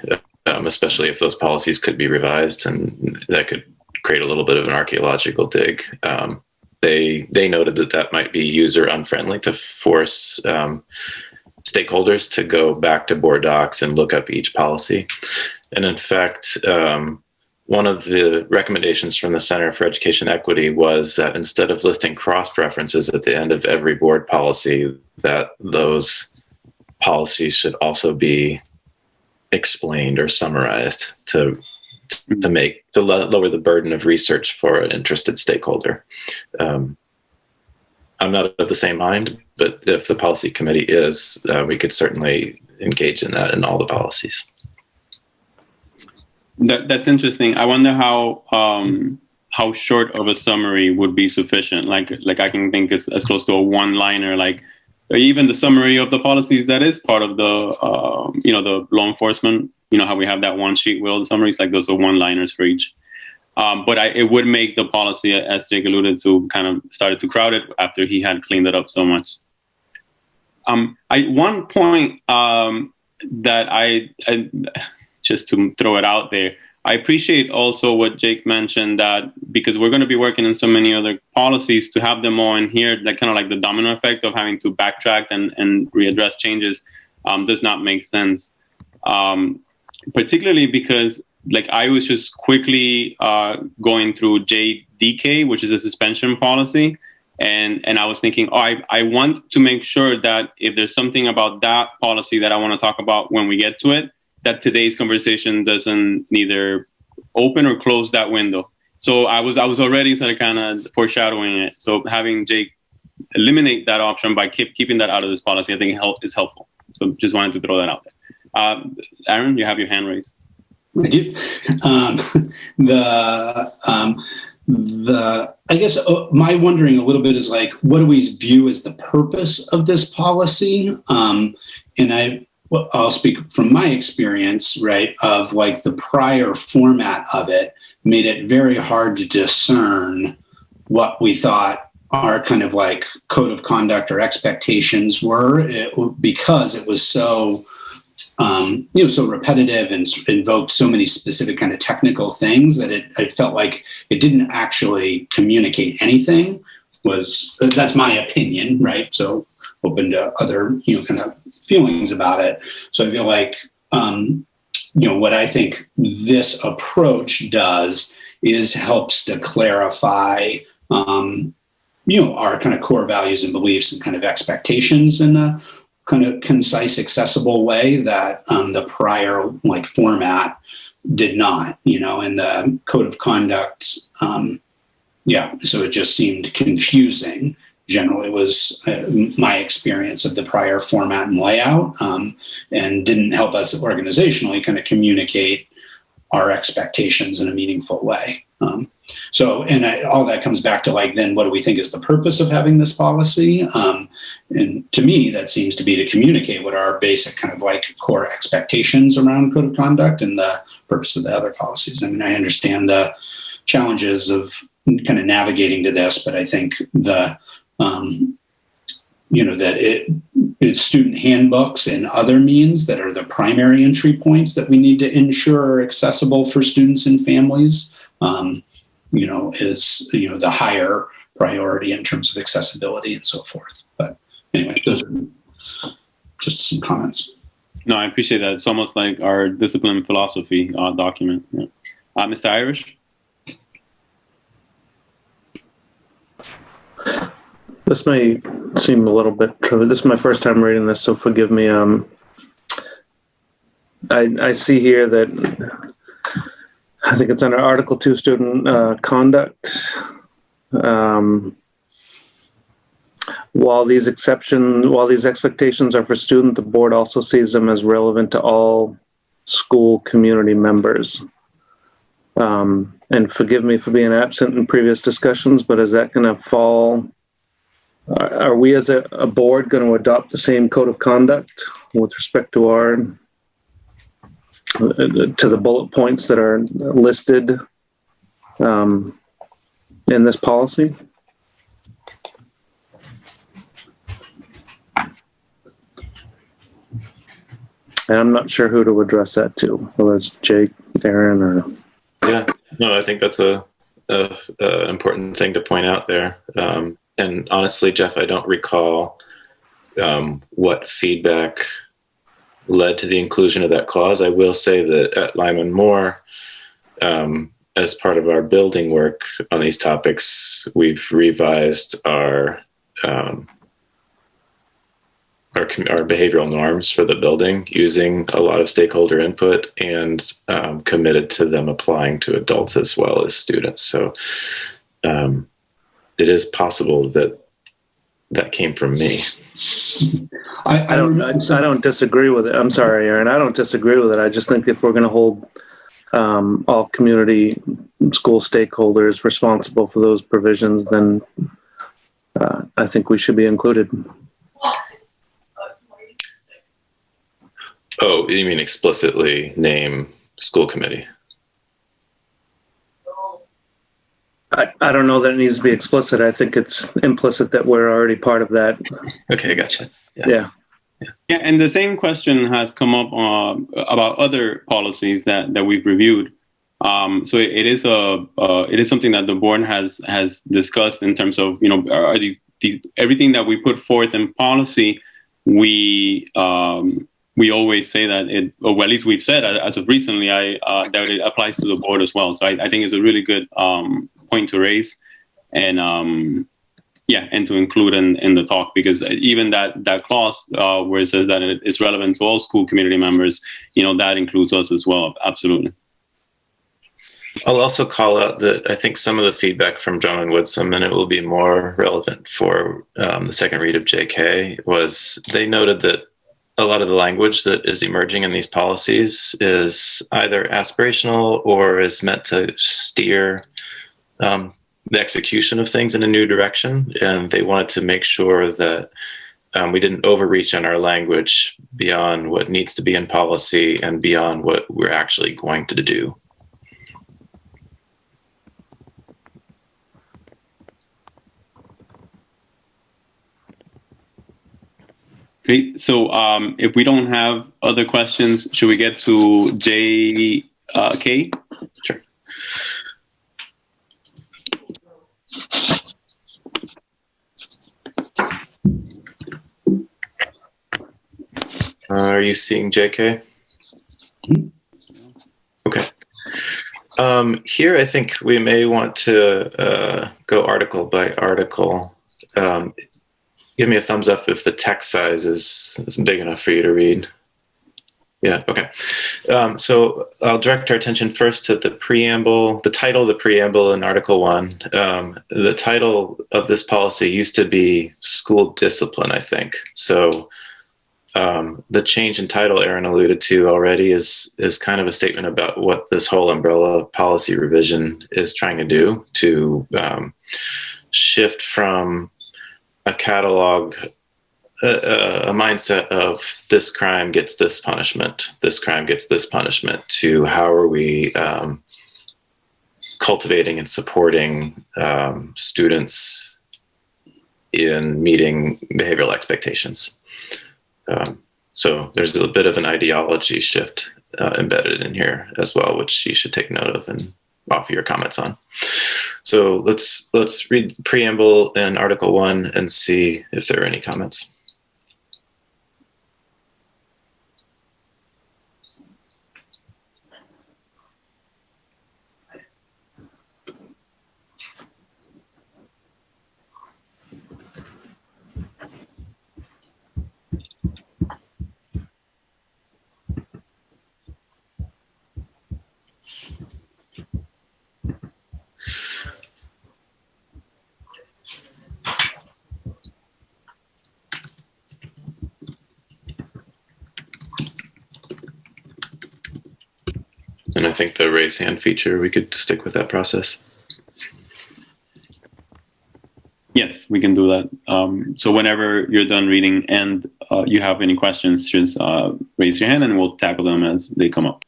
especially if those policies could be revised, and that could create a little bit of an archaeological dig. They noted that might be user unfriendly to force stakeholders to go back to board docs and look up each policy. And in fact, one of the recommendations from the Center for Education Equity was that instead of listing cross-references at the end of every board policy, that those policies should also be explained or summarized to to lower the burden of research for an interested stakeholder. I'm not of the same mind, but if the policy committee is, we could certainly engage in that in all the policies. That's interesting. I wonder how short of a summary would be sufficient. Like I can think as close to a one-liner, like even the summary of the policies that is part of the the law enforcement. You know how we have that one sheet with all the summaries, like those are one-liners for each. But it would make the policy, as Jake alluded to, kind of started to crowd it after he had cleaned it up so much. One point that I just to throw it out there, I appreciate also what Jake mentioned, that because we're going to be working on so many other policies, to have them all in here, that kind of like the domino effect of having to backtrack and readdress changes does not make sense. Particularly because like I was just quickly going through JDK, which is a suspension policy. And I was thinking, I want to make sure that if there's something about that policy that I want to talk about when we get to it, that today's conversation doesn't neither open or close that window. So I was already sort of kind of foreshadowing it. So having Jake eliminate that option by keeping that out of this policy, I think is helpful. So just wanted to throw that out there. Aaron, you have your hand raised. I do. I guess my wondering a little bit is like, what do we view as the purpose of this policy? And I'll speak from my experience, right, of like the prior format of it made it very hard to discern what we thought our kind of like code of conduct or expectations were, because it was so so repetitive and invoked so many specific kind of technical things that it felt like it didn't actually communicate anything. That's my opinion, right? So open to other, kind of feelings about it. So I feel like, what I think this approach does is helps to clarify, our kind of core values and beliefs and kind of expectations in a kind of concise, accessible way that the prior like format did not, in the code of conduct. So it just seemed confusing. Generally was my experience of the prior format and layout, and didn't help us organizationally kind of communicate our expectations in a meaningful way. All that comes back to like, then what do we think is the purpose of having this policy? And to me, that seems to be to communicate what our basic kind of like core expectations around code of conduct and the purpose of the other policies. I mean, I understand the challenges of kind of navigating to this, but I think that it's student handbooks and other means that are the primary entry points that we need to ensure are accessible for students and families, is, the higher priority in terms of accessibility and so forth. But anyway, those are just some comments. No, I appreciate that. It's almost like our discipline philosophy document. Yeah. Mr. Irish? This may seem a little bit trivial. This is my first time reading this, so forgive me. I see here that I think it's under Article 2 student conduct. While these expectations are for student, the board also sees them as relevant to all school community members. And forgive me for being absent in previous discussions, but is that going to fall? Are we as a board going to adopt the same code of conduct with respect to to the bullet points that are listed in this policy? And I'm not sure who to address that to, whether it's Jake, Aaron, or... Yeah, no, I think that's a important thing to point out there. And honestly, Jeff, I don't recall what feedback led to the inclusion of that clause. I will say that at Lyman Moore, as part of our building work on these topics, we've revised our our behavioral norms for the building using a lot of stakeholder input, and committed to them applying to adults as well as students. So it is possible that that came from me. I don't disagree with it. I'm sorry, Aaron. I don't disagree with it. I just think if we're going to hold all community school stakeholders responsible for those provisions, then I think we should be included. Oh, you mean explicitly name school committee? I don't know that it needs to be explicit. I think it's implicit that we're already part of that. Okay, gotcha. Yeah. Yeah, and the same question has come up about other policies that we've reviewed. So it is something that the board has discussed in terms of, are everything that we put forth in policy, we always say that or at least we've said as of recently, that it applies to the board as well. So I think it's a really good point to raise, and and to include in the talk, because even that clause where it says that it is relevant to all school community members, that includes us as well. Absolutely. I'll also call out that I think some of the feedback from John and Woodsum, and it will be more relevant for the second read of JK, was they noted that a lot of the language that is emerging in these policies is either aspirational or is meant to steer the execution of things in a new direction. And they wanted to make sure that we didn't overreach in our language beyond what needs to be in policy and beyond what we're actually going to do. Great. So if we don't have other questions, should we get to JK? Sure. Are you seeing JK? Okay. Here, I think we may want to go article by article. Give me a thumbs up if the text size isn't big enough for you to read. Yeah, okay. So I'll direct our attention first to the preamble, the title of the preamble in Article 1. The title of this policy used to be School Discipline, I think. So the change in title Aaron alluded to already is kind of a statement about what this whole umbrella policy revision is trying to do, to shift from a catalog, a mindset of this crime gets this punishment, this crime gets this punishment, to how are we cultivating and supporting students in meeting behavioral expectations. So there's a bit of an ideology shift embedded in here as well, which you should take note of and offer your comments on. So let's read the preamble in Article 1 and see if there are any comments. And I think the raise hand feature, we could stick with that process. Yes, we can do that. So whenever you're done reading and you have any questions, just raise your hand and we'll tackle them as they come up.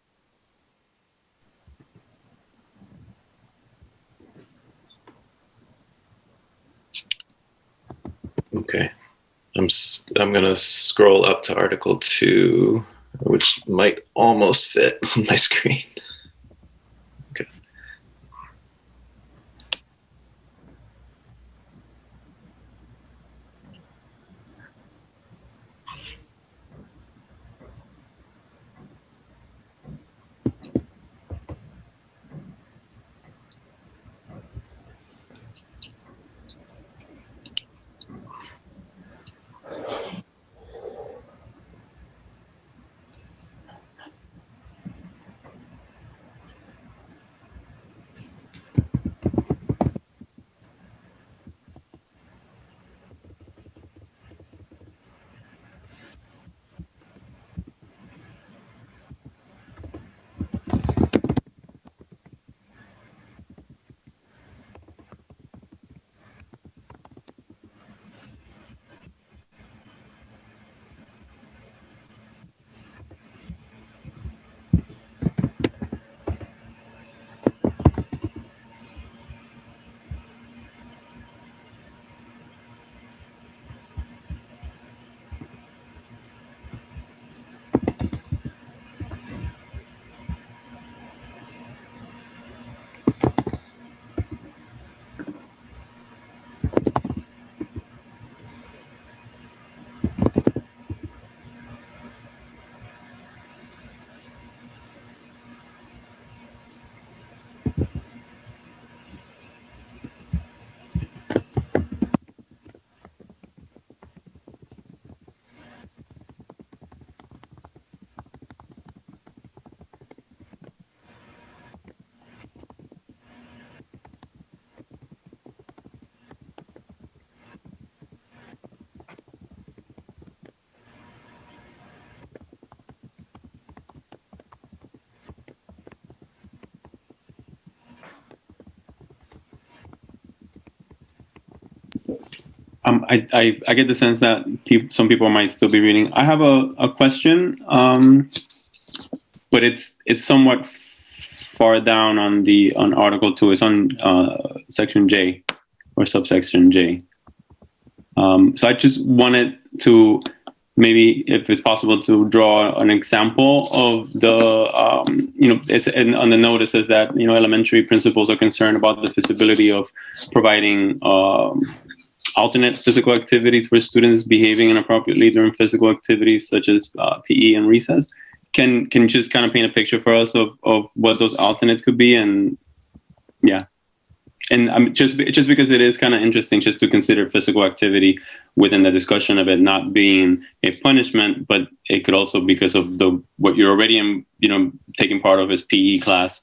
Okay, I'm going to scroll up to Article 2, which might almost fit on my screen. Okay. I get the sense that some people might still be reading. I have a question, but it's somewhat far down on Article 2. It's on Section J or subsection J. So I just wanted to maybe, if it's possible, to draw an example of the, it's, and on the note it says that, elementary principals are concerned about the feasibility of providing alternate physical activities for students behaving inappropriately during physical activities such as PE and recess. Can you just kind of paint a picture for us of what those alternates could be? And yeah. And just because it is kind of interesting just to consider physical activity within the discussion of it not being a punishment, but it could also, because of what you're already taking part of is PE class,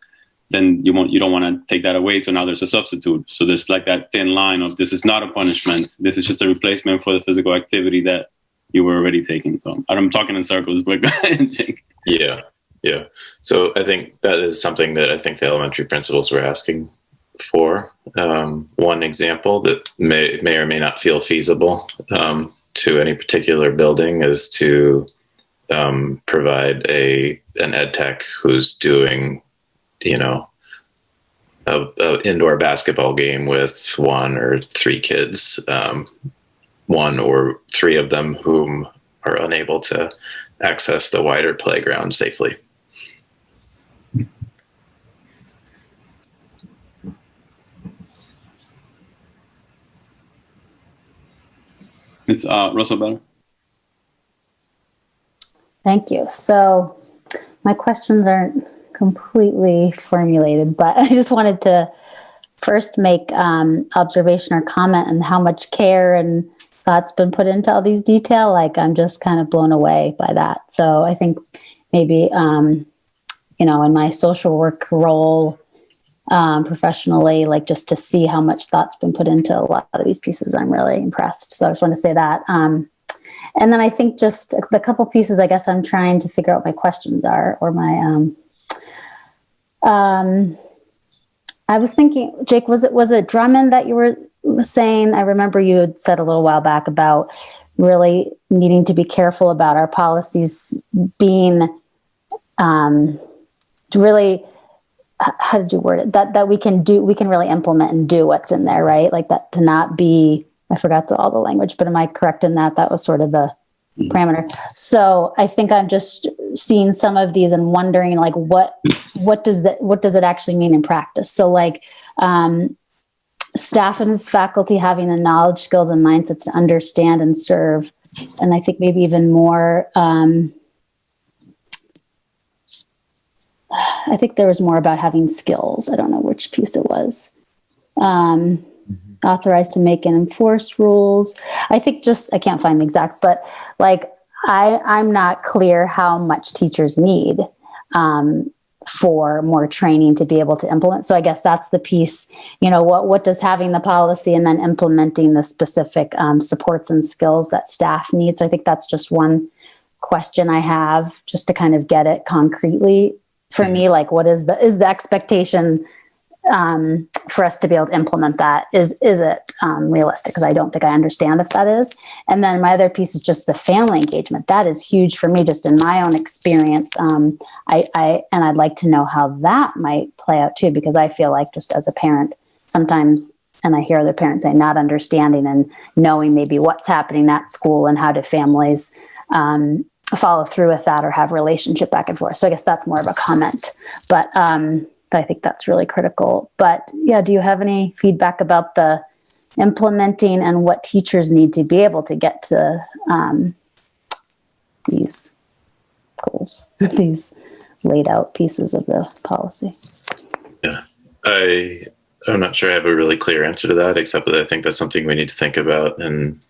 then you don't want to take that away. So now there's a substitute. So there's like that thin line of this is not a punishment. This is just a replacement for the physical activity that you were already taking. So I'm talking in circles, but go ahead, Jake. Yeah. So I think that is something that I think the elementary principals were asking for. One example that may or may not feel feasible to any particular building is to provide an ed tech who's doing, a indoor basketball game with one or three kids, one or three of them whom are unable to access the wider playground safely. It's Russell Bell. Thank you. So my questions aren't completely formulated, but I just wanted to first make observation or comment on how much care and thought's been put into all these detail. Like, I'm just kind of blown away by that. So I think maybe, in my social work role, professionally, like just to see how much thought's been put into a lot of these pieces, I'm really impressed. So I just want to say that. And then I think just the couple pieces, I guess I'm trying to figure out what my questions are, or my, I was thinking, Jake, was it Drummond that you were saying? I remember you had said a little while back about really needing to be careful about our policies being, really, how did you word it? That we can really implement and do what's in there, right? Like that, to not be, I forgot all the language, but am I correct in that? That was sort of the parameter. So I think I'm just seeing some of these and wondering, like, what does it actually mean in practice? So like, staff and faculty having the knowledge, skills, and mindsets to understand and serve. And I think maybe even more, I think there was more about having skills. I don't know which piece it was. Authorized to make and enforce rules. I think I can't find the exact, but like, I'm not clear how much teachers need for more training to be able to implement. So I guess that's the piece, what does having the policy and then implementing the specific supports and skills that staff needs. So I think that's just one question I have, just to kind of get it concretely for me, like what is the expectation for us to be able to implement that? Is it realistic? Because I don't think I understand if that is. And then my other piece is just the family engagement. That is huge for me, just in my own experience. I'd like to know how that might play out too, because I feel like just as a parent, sometimes, and I hear other parents say not understanding and knowing maybe what's happening at school and how do families follow through with that or have relationship back and forth. So I guess that's more of a comment, but I think that's really critical. But yeah, do you have any feedback about the implementing and what teachers need to be able to get to these goals, these laid out pieces of the policy? Yeah, I'm not sure I have a really clear answer to that, except that I think that's something we need to think about, and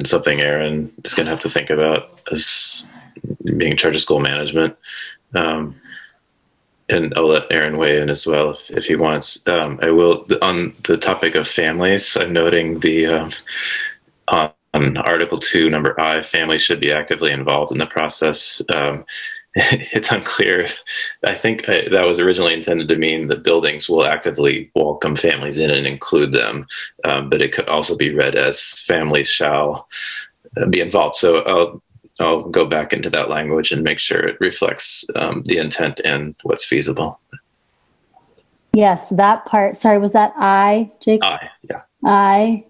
something Aaron is going to have to think about as being in charge of school management. And I'll let Aaron weigh in as well if he wants. I will, on the topic of families, I'm noting on Article 2, number I, families should be actively involved in the process. it's unclear. I think that was originally intended to mean the buildings will actively welcome families in and include them, but it could also be read as families shall be involved. So I'll go back into that language and make sure it reflects the intent and what's feasible. Yes, that part. Sorry, was that I, Jake? I, yeah. I.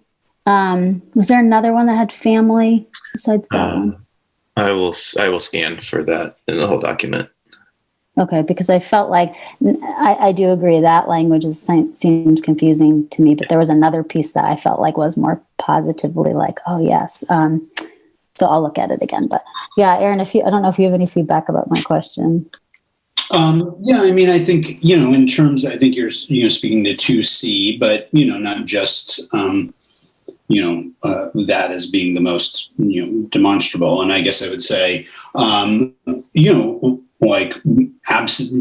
Was there another one that had family besides that one? I will scan for that in the whole document. Okay, because I felt like I do agree that language seems confusing to me, but there was another piece that I felt like was more positively like, oh yes. So I'll look at it again. But yeah, Aaron, I don't know if you have any feedback about my question. Yeah, I mean, I think, in terms, I think you're speaking to 2C, but, not just, that as being the most, demonstrable. And I guess I would say,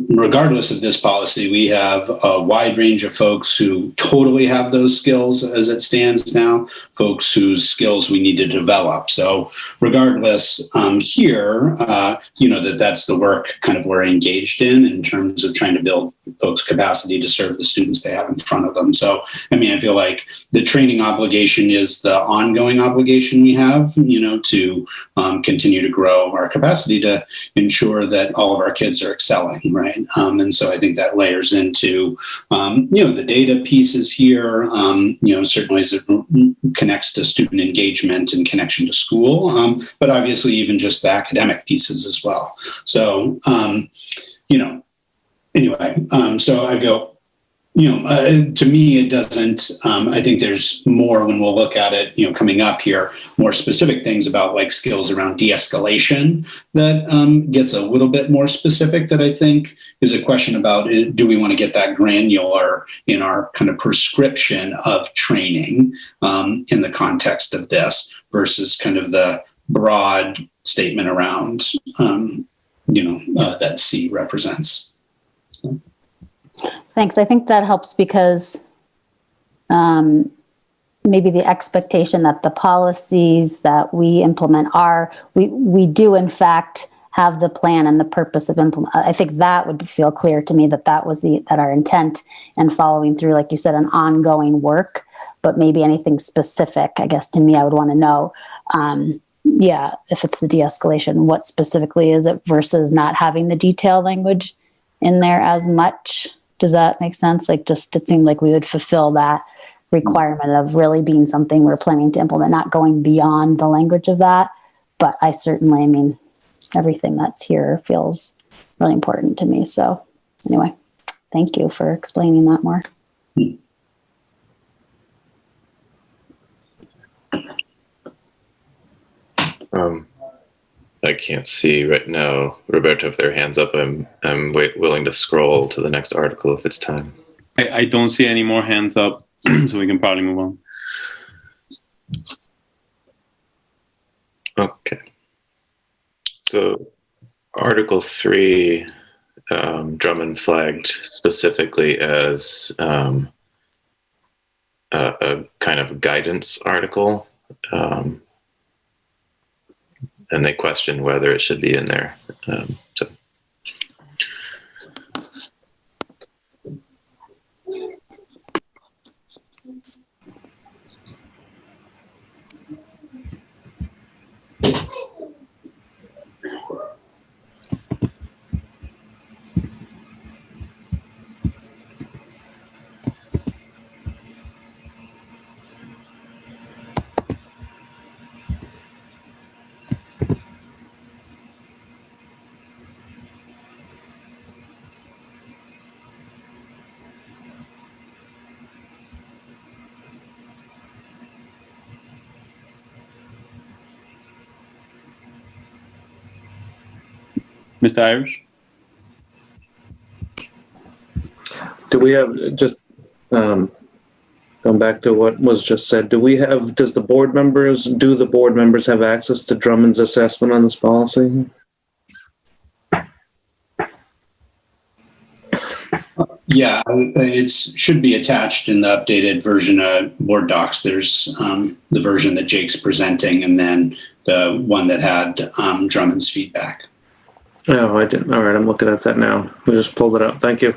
regardless of this policy, we have a wide range of folks who totally have those skills as it stands now, folks whose skills we need to develop. So regardless, here, that's the work kind of we're engaged in terms of trying to build folks' capacity to serve the students they have in front of them. So, I mean, I feel like the training obligation is the ongoing obligation we have, to continue to grow our capacity to ensure that all of our kids are excelling, right? And so I think that layers into, the data pieces here, certainly as it connects to student engagement and connection to school, but obviously even just the academic pieces as well. So, anyway, so I feel, to me, it doesn't, I think there's more when we'll look at it, coming up here, more specific things about like skills around de-escalation that gets a little bit more specific that I think is a question about, do we want to get that granular in our kind of prescription of training in the context of this versus kind of the broad statement around, that C represents. Thanks. I think that helps because maybe the expectation that the policies that we implement we do in fact have the plan and the purpose of implement. I think that would feel clear to me that was that our intent and following through, like you said, an ongoing work, but maybe anything specific, I guess to me, I would want to know. If it's the de-escalation, what specifically is it versus not having the detailed language in there as much. Does that make sense? Like, just it seemed like we would fulfill that requirement of really being something we're planning to implement, not going beyond the language of that. But I certainly, everything that's here feels really important to me. So anyway, thank you for explaining that more. I can't see right now, Roberto, if there are hands up. I'm willing to scroll to the next article if it's time. I don't see any more hands up, so we can probably move on. Okay. So Article 3, Drummond flagged specifically as a kind of guidance article. And they question whether it should be in there. Mr. Irish? Do we have, just going back to what was just said, do the board members have access to Drummond's assessment on this policy? Yeah, it should be attached in the updated version of Board Docs. There's the version that Jake's presenting and then the one that had Drummond's feedback. Oh, I didn't. All right, I'm looking at that now. We just pulled it up. Thank you.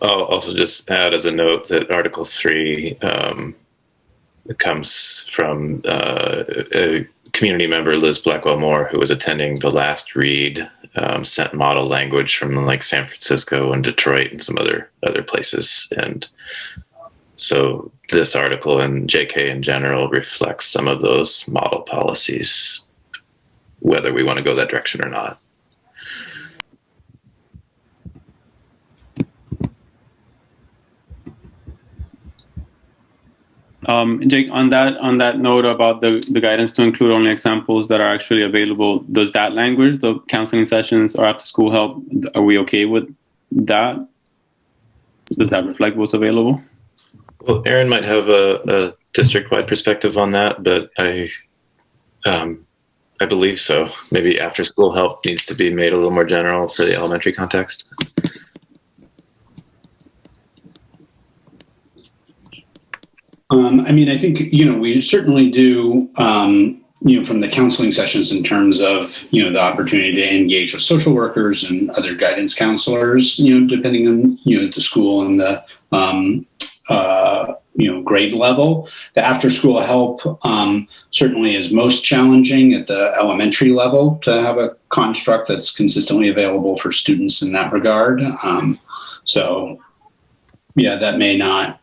I'll also just add as a note that Article 3 comes from a community member, Liz Blackwell Moore, who was attending the last read, sent model language from like San Francisco and Detroit and some other places. And so this article and JK in general reflects some of those model policies, whether we want to go that direction or not. Jake, on that note about the guidance to include only examples that are actually available, does that language, the counseling sessions or after school help, are we okay with that? Does that reflect what's available? Well, Aaron might have a district-wide perspective on that, but I believe so. Maybe after school help needs to be made a little more general for the elementary context. I mean, I think, we certainly do, from the counseling sessions in terms of, the opportunity to engage with social workers and other guidance counselors, depending on, the school and the, grade level. The after school help certainly is most challenging at the elementary level to have a construct that's consistently available for students in that regard. So, yeah, that may not...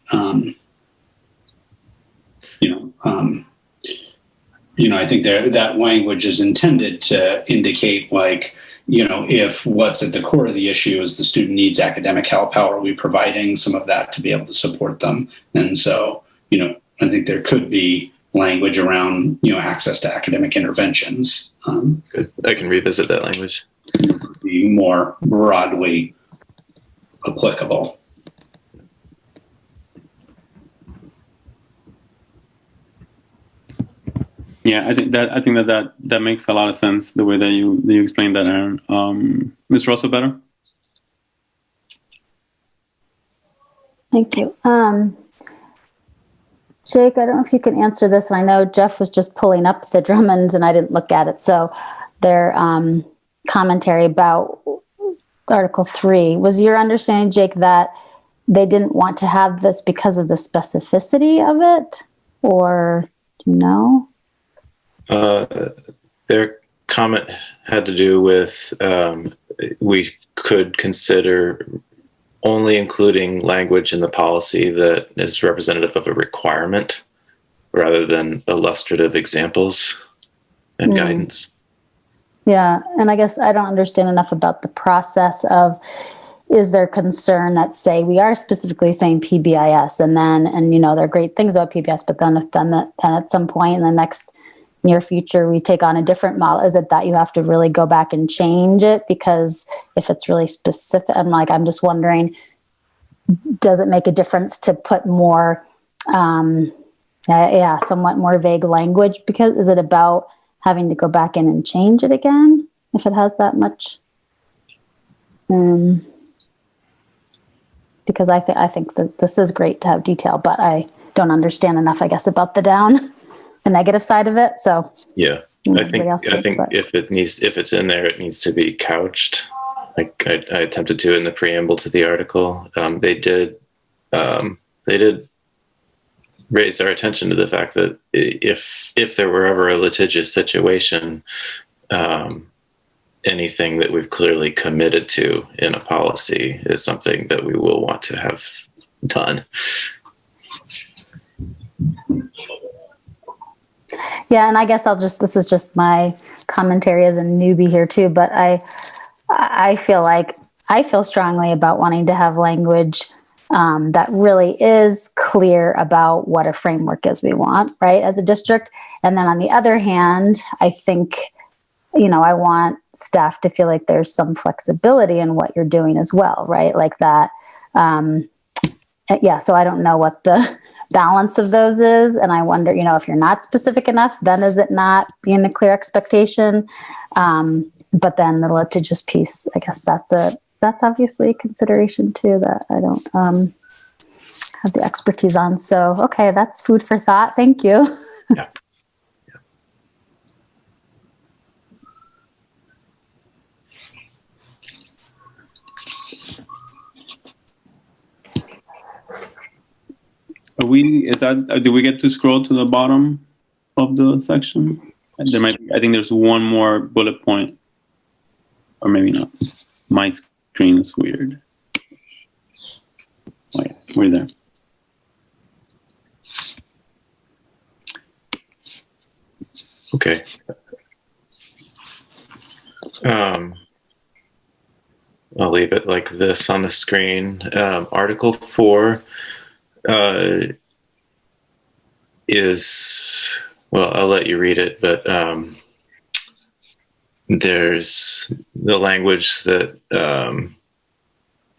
I think that language is intended to indicate, like, if what's at the core of the issue is the student needs academic help, how are we providing some of that to be able to support them? And so, I think there could be language around, access to academic interventions. Good. I can revisit that language. Be more broadly applicable. Yeah, I think that makes a lot of sense, the way that you explained that, Aaron. Ms. Russell, better? Thank you. Jake, I don't know if you can answer this. I know Jeff was just pulling up the Drummonds and I didn't look at it. So their commentary about Article 3, was your understanding, Jake, that they didn't want to have this because of the specificity of it? Or do you know? Their comment had to do with we could consider only including language in the policy that is representative of a requirement rather than illustrative examples and guidance. Yeah, and I guess I don't understand enough about the process of, is there concern that, say, we are specifically saying PBIS and there are great things about PBIS, but then at some point in the next near future we take on a different model? Is it that you have to really go back and change it? Because if it's really specific, I'm just wondering, does it make a difference to put more somewhat more vague language? Because is it about having to go back in and change it again if it has that much? Because I think that this is great to have detail, but I don't understand enough, I guess, about the negative side of it. So yeah, I think if it's in there, it needs to be couched. Like I attempted to in the preamble to the article. They did raise our attention to the fact that if there were ever a litigious situation, anything that we've clearly committed to in a policy is something that we will want to have done. Yeah, and I guess this is just my commentary as a newbie here too, but I feel strongly about wanting to have language that really is clear about what a framework is we want, right, as a district. And then on the other hand, I think, I want staff to feel like there's some flexibility in what you're doing as well, right? Like that. And yeah, so I don't know what the balance of those is. And I wonder, if you're not specific enough, then is it not being a clear expectation? But then the litigious piece, I guess that's obviously a consideration too, that I don't have the expertise on. So, okay, that's food for thought. Thank you. Yeah. Do we get to scroll to the bottom of the section? I think there's one more bullet point, or maybe not. My screen is weird. Oh yeah, we're there. Okay. I'll leave it like this on the screen. Article 4 is, well, I'll let you read it, but there's the language that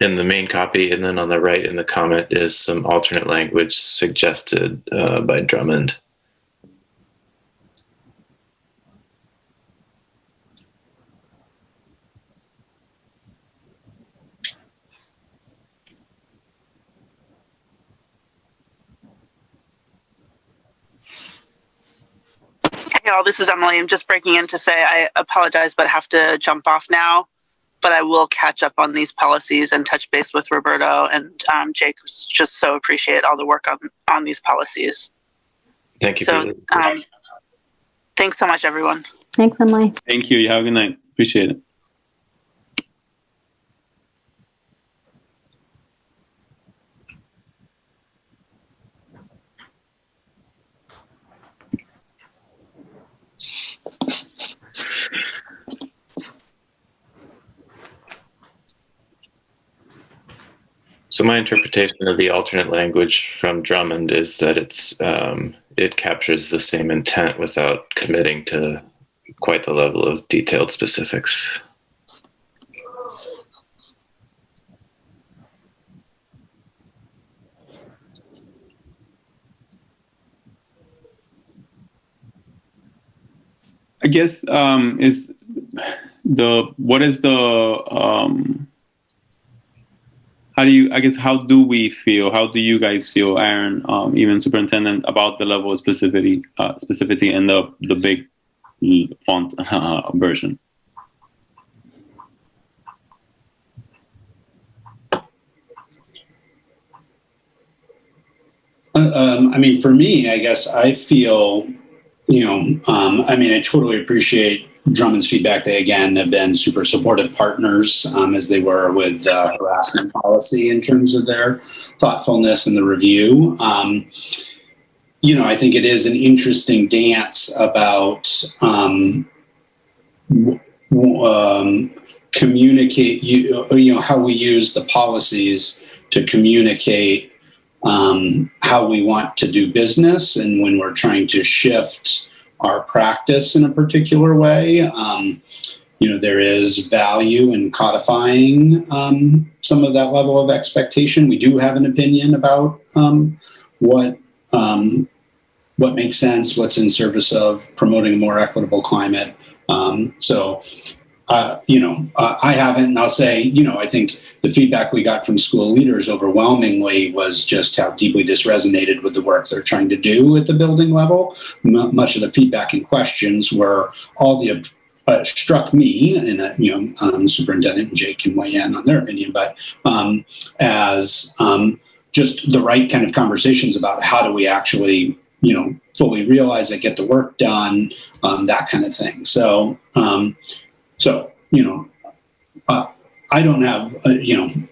in the main copy, and then on the right in the comment is some alternate language suggested by Drummond. Hey all, this is Emily. I'm just breaking in to say I apologize, but have to jump off now. But I will catch up on these policies and touch base with Roberto and Jake. Just so appreciate all the work on these policies. Thank you. So thanks so much, everyone. Thanks, Emily. Thank you. You have a good night. Appreciate it. So my interpretation of the alternate language from Drummond is that it captures the same intent without committing to quite the level of detailed specifics. I guess how do we feel? How do you guys feel, Aaron, even superintendent, about the level of specificity in the big font version? I mean, for me, I guess I feel, I totally appreciate Drummond's feedback. They, again, have been super supportive partners as they were with harassment policy in terms of their thoughtfulness in the review. I think it is an interesting dance about communicate, how we use the policies to communicate how we want to do business, and when we're trying to shift our practice in a particular way, there is value in codifying some of that level of expectation. We do have an opinion about what makes sense, what's in service of promoting a more equitable climate. I haven't, and I'll say, I think the feedback we got from school leaders overwhelmingly was just how deeply this resonated with the work they're trying to do at the building level. Much of the feedback and questions were all the struck me, and superintendent and Jake can weigh in on their opinion, but as just the right kind of conversations about how do we actually, fully realize it, get the work done, that kind of thing. So, I don't have,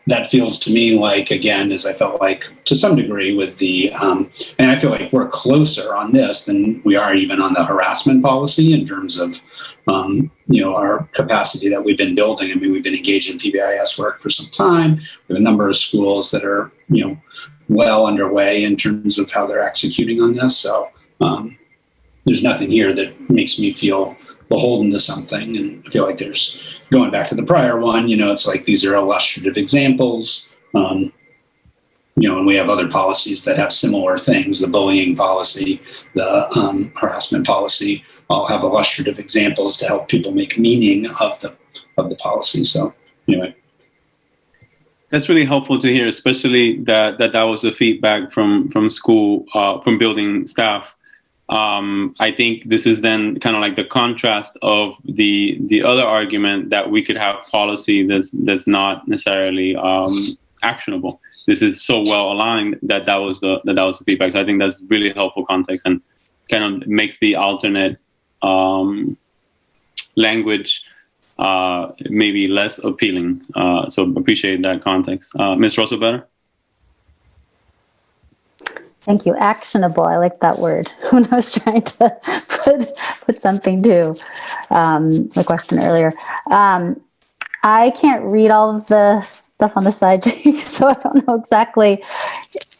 that feels to me like, again, as I felt like to some degree with the, and I feel like we're closer on this than we are even on the harassment policy in terms of, our capacity that we've been building. I mean, we've been engaged in PBIS work for some time. We have a number of schools that are, well underway in terms of how they're executing on this. So there's nothing here that makes me feel beholden to something, and I feel like there's, going back to the prior one, it's like these are illustrative examples. and we have other policies that have similar things. The bullying policy, the harassment policy, all have illustrative examples to help people make meaning of the policy. So anyway. That's really helpful to hear, especially that was the feedback from school, from building staff. I think this is then kind of like the contrast of the other argument that we could have policy that's not necessarily actionable. This is so well aligned that was the feedback. So I think that's really helpful context and kind of makes the alternate language maybe less appealing. So appreciate that context. Ms. Russell-Better? Thank you. Actionable. I like that word when I was trying to put something to the question earlier. I can't read all of the stuff on the side, so I don't know exactly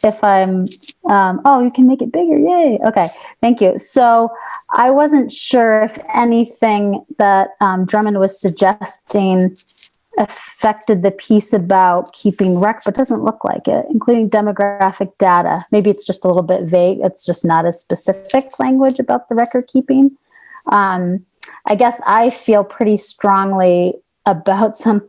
if I'm, oh, you can make it bigger. Yay. Okay. Thank you. So I wasn't sure if anything that Drummond was suggesting affected the piece about keeping but it doesn't look like it, including demographic data. Maybe it's just a little bit vague. It's just not a specific language about the record keeping. I guess I feel pretty strongly about some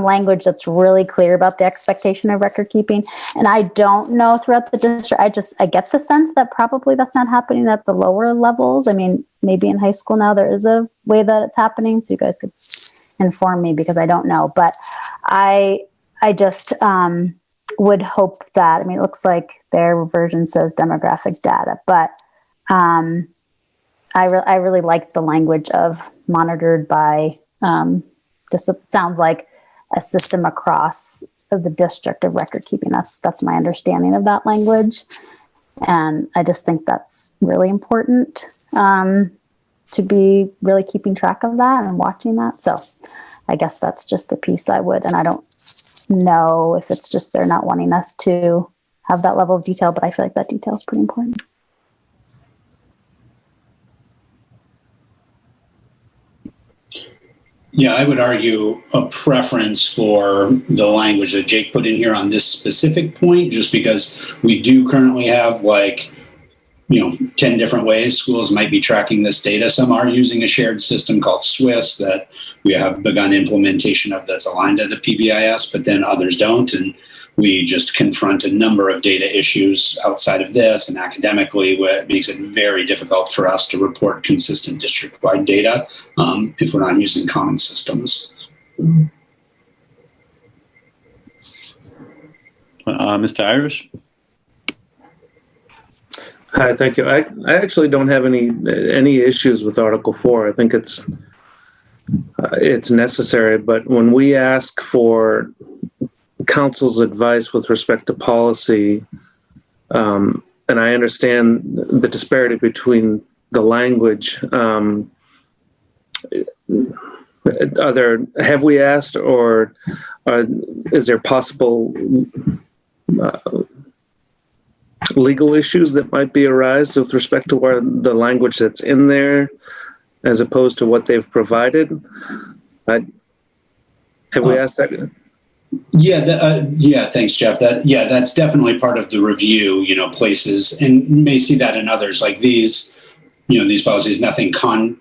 language that's really clear about the expectation of record keeping. And I don't know throughout the district, I get the sense that probably that's not happening at the lower levels. I mean, maybe in high school now there is a way that it's happening, so you guys could inform me because I don't know. But I just would hope that, I mean, it looks like their version says demographic data, but I really like the language of monitored by, just it sounds like a system across the district of record keeping. That's my understanding of that language. And I just think that's really important to be really keeping track of that and watching that. So I guess that's just the piece I would, and I don't know if it's just they're not wanting us to have that level of detail, but I feel like that detail is pretty important. Yeah, I would argue a preference for the language that Jake put in here on this specific point, just because we do currently have 10 different ways schools might be tracking this data. Some are using a shared system called Swiss that we have begun implementation of that's aligned to the PBIS, but then others don't. And we just confront a number of data issues outside of this, and academically it makes it very difficult for us to report consistent district-wide data if we're not using common systems. Mr. Irish? Hi, thank you. I actually don't have any issues with Article 4. I think it's necessary, but when we ask for council's advice with respect to policy, and I understand the disparity between the language, have we asked, or is there possible legal issues that might arise with respect to where the language that's in there as opposed to what they've provided? Have we asked that? Yeah, thanks, Jeff. That's definitely part of the review, places, and you may see that in others like these, these policies, nothing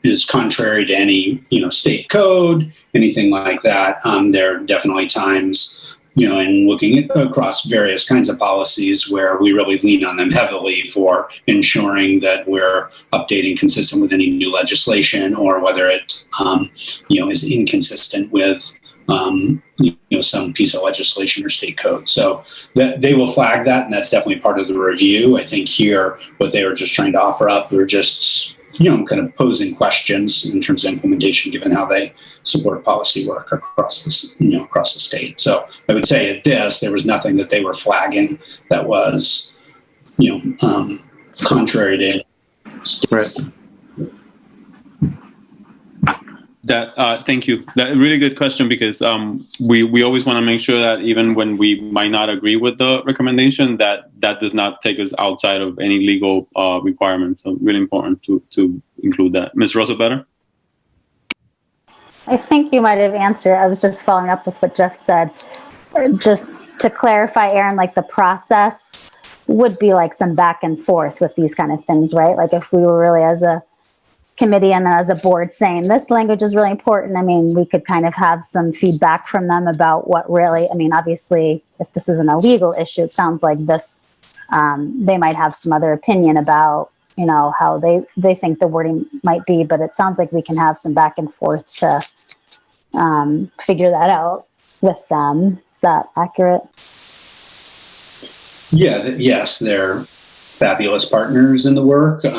is contrary to any, state code, anything like that. There are definitely times, and looking across various kinds of policies where we really lean on them heavily for ensuring that we're updating consistent with any new legislation, or whether it, is inconsistent with, some piece of legislation or state code. So that they will flag that, and that's definitely part of the review. I think here, what they were just trying to offer up, they're just, kind of posing questions in terms of implementation, given how they support policy work across this, across the state. So I would say at this, there was nothing that they were flagging that was, contrary to state. Right. Thank you. That really good question, because we always want to make sure that even when we might not agree with the recommendation, that does not take us outside of any legal requirements. So really important to include that. Ms. Russell-Better? I think you might have answered. I was just following up with what Jeff said. just to clarify, Aaron, like the process would be like some back and forth with these kind of things, right? Like if we were really as a committee and then as a board saying this language is really important, I mean, we could kind of have some feedback from them about what really, I mean, obviously, if this isn't a legal issue, it sounds like this, they might have some other opinion about, you know, how they think the wording might be, but it sounds like we can have some back and forth to figure that out with them. Is that accurate? Yeah, yes, they're fabulous partners in the work. You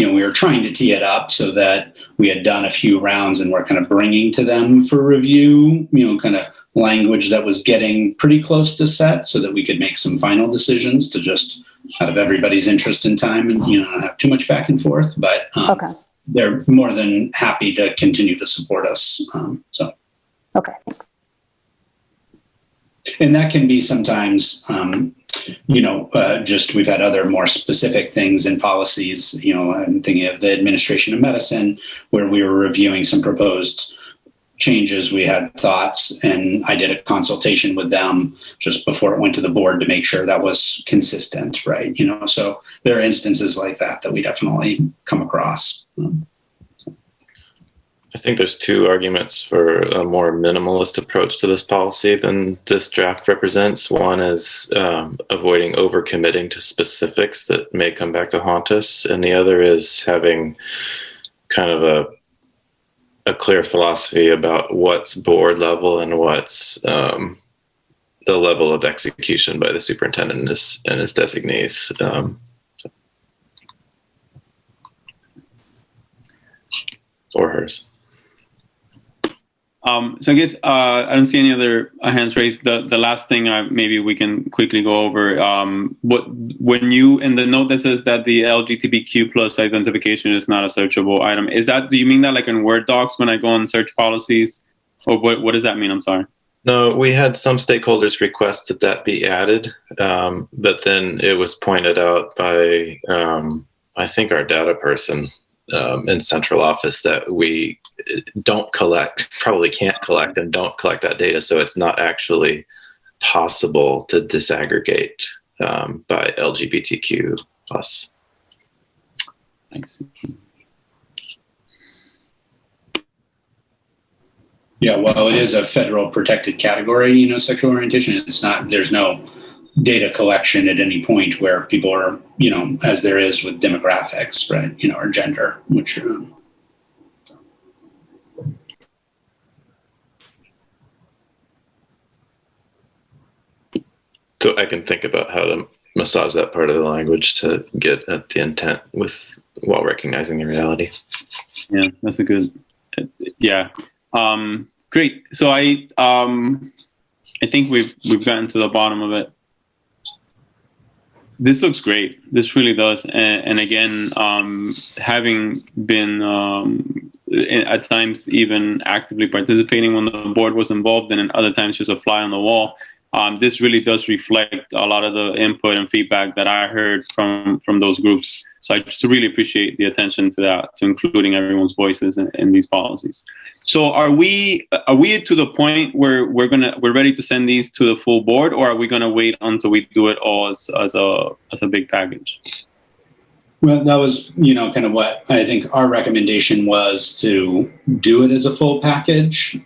know, we were trying to tee it up so that we had done a few rounds and we're kind of bringing to them for review, you know, kind of language that was getting pretty close to set so that we could make some final decisions to just out of everybody's interest and time and, you know, not have too much back and forth. But Okay. they're more than happy to continue to support us. So. Okay, thanks. And that can be sometimes, you know, just we've had other more specific things in policies, you know, I'm thinking of the administration of medicine where we were reviewing some proposed changes. We had thoughts and I did a consultation with them just before it went to the board to make sure that was consistent, right? You know, so there are instances like that that we definitely come across. I think there's two arguments for a more minimalist approach to this policy than this draft represents. One is avoiding overcommitting to specifics that may come back to haunt us, and the other is having kind of a clear philosophy about what's board level and what's the level of execution by the superintendent and his designees. Or hers. So I guess I don't see any other hands raised. The last thing maybe we can quickly go over. When you in the note that says that the LGBTQ plus identification is not a searchable item, is that, do you mean that like in Word docs when I go on search policies, or what does that mean? I'm sorry. No, we had some stakeholders request that be added, but then it was pointed out by I think our data person in central office that we don't collect, probably can't collect and don't collect that data. So it's not actually possible to disaggregate by LGBTQ plus. Thanks. Yeah, well, it is a federal protected category, you know, sexual orientation. It's not, there's no data collection at any point where people are, you know, as there is with demographics, right, you know, or gender, which So I can think about how to massage that part of the language to get at the intent while recognizing the reality. Yeah, that's a good, yeah. Great. So I think we've gotten to the bottom of it. This looks great. This really does. And again, having been at times even actively participating when the board was involved, and in other times just a fly on the wall, this really does reflect a lot of the input and feedback that I heard from those groups. So I just really appreciate the attention to that, to including everyone's voices in these policies. So are we to the point where we're ready to send these to the full board, or are we gonna wait until we do it all as a big package? well, that was, you know, kind of what I think our recommendation was, to do it as a full package,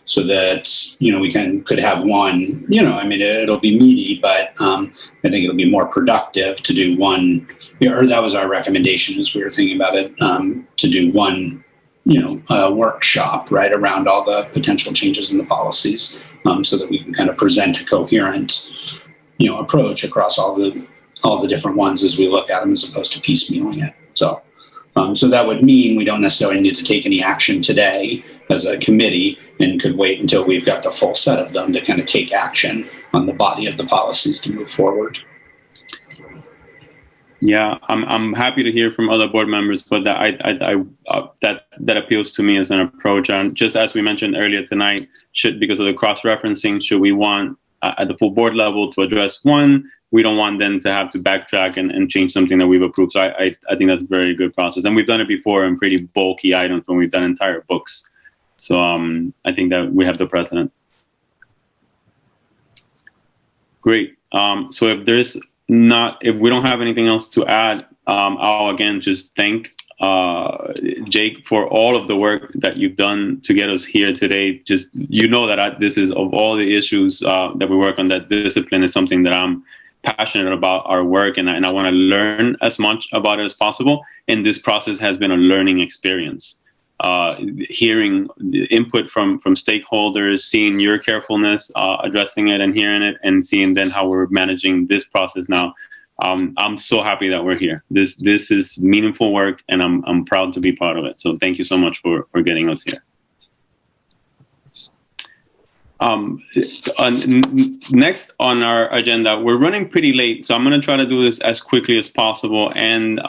so that, you know, we could have one, you know, I mean, it'll be meaty, but I think it'll be more productive to do one, or that was our recommendation as we were thinking about it, to do one, you know, workshop right around all the potential changes in the policies, so that we can kind of present a coherent, you know, approach across all the different ones as we look at them, as opposed to piecemealing it. So, so that would mean we don't necessarily need to take any action today as a committee, and could wait until we've got the full set of them to kind of take action on the body of the policies to move forward. Yeah, I'm happy to hear from other board members, but that appeals to me as an approach. And just as we mentioned earlier tonight, because of the cross-referencing, should we want at the full board level to address one, we don't want them to have to backtrack and change something that we've approved. So I think that's a very good process. And we've done it before in pretty bulky items when we've done entire books. So I think that we have the precedent. Great. So if we don't have anything else to add, I'll again just thank Jake for all of the work that you've done to get us here today. Just, this is, of all the issues that we work on, that discipline is something that I'm passionate about our work, and I want to learn as much about it as possible. And this process has been a learning experience. Hearing input from stakeholders, seeing your carefulness, addressing it and hearing it, and seeing then how we're managing this process now. I'm so happy that we're here. This is meaningful work, and I'm proud to be part of it. So thank you so much for getting us here. Next on our agenda, we're running pretty late, so I'm going to try to do this as quickly as possible, and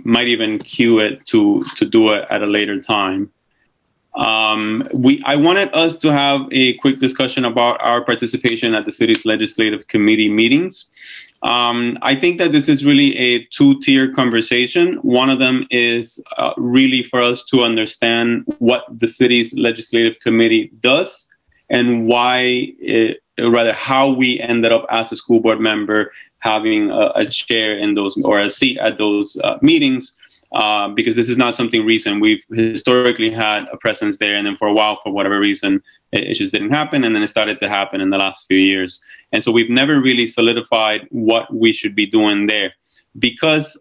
might even cue it to do it at a later time. I wanted us to have a quick discussion about our participation at the city's legislative committee meetings. I think that this is really a two-tier conversation. One of them is really for us to understand what the city's legislative committee does, and how we ended up as a school board member having a chair in those, or a seat at those meetings, because this is not something recent. We've historically had a presence there, and then for a while, for whatever reason, it just didn't happen, and then it started to happen in the last few years. And so we've never really solidified what we should be doing there, because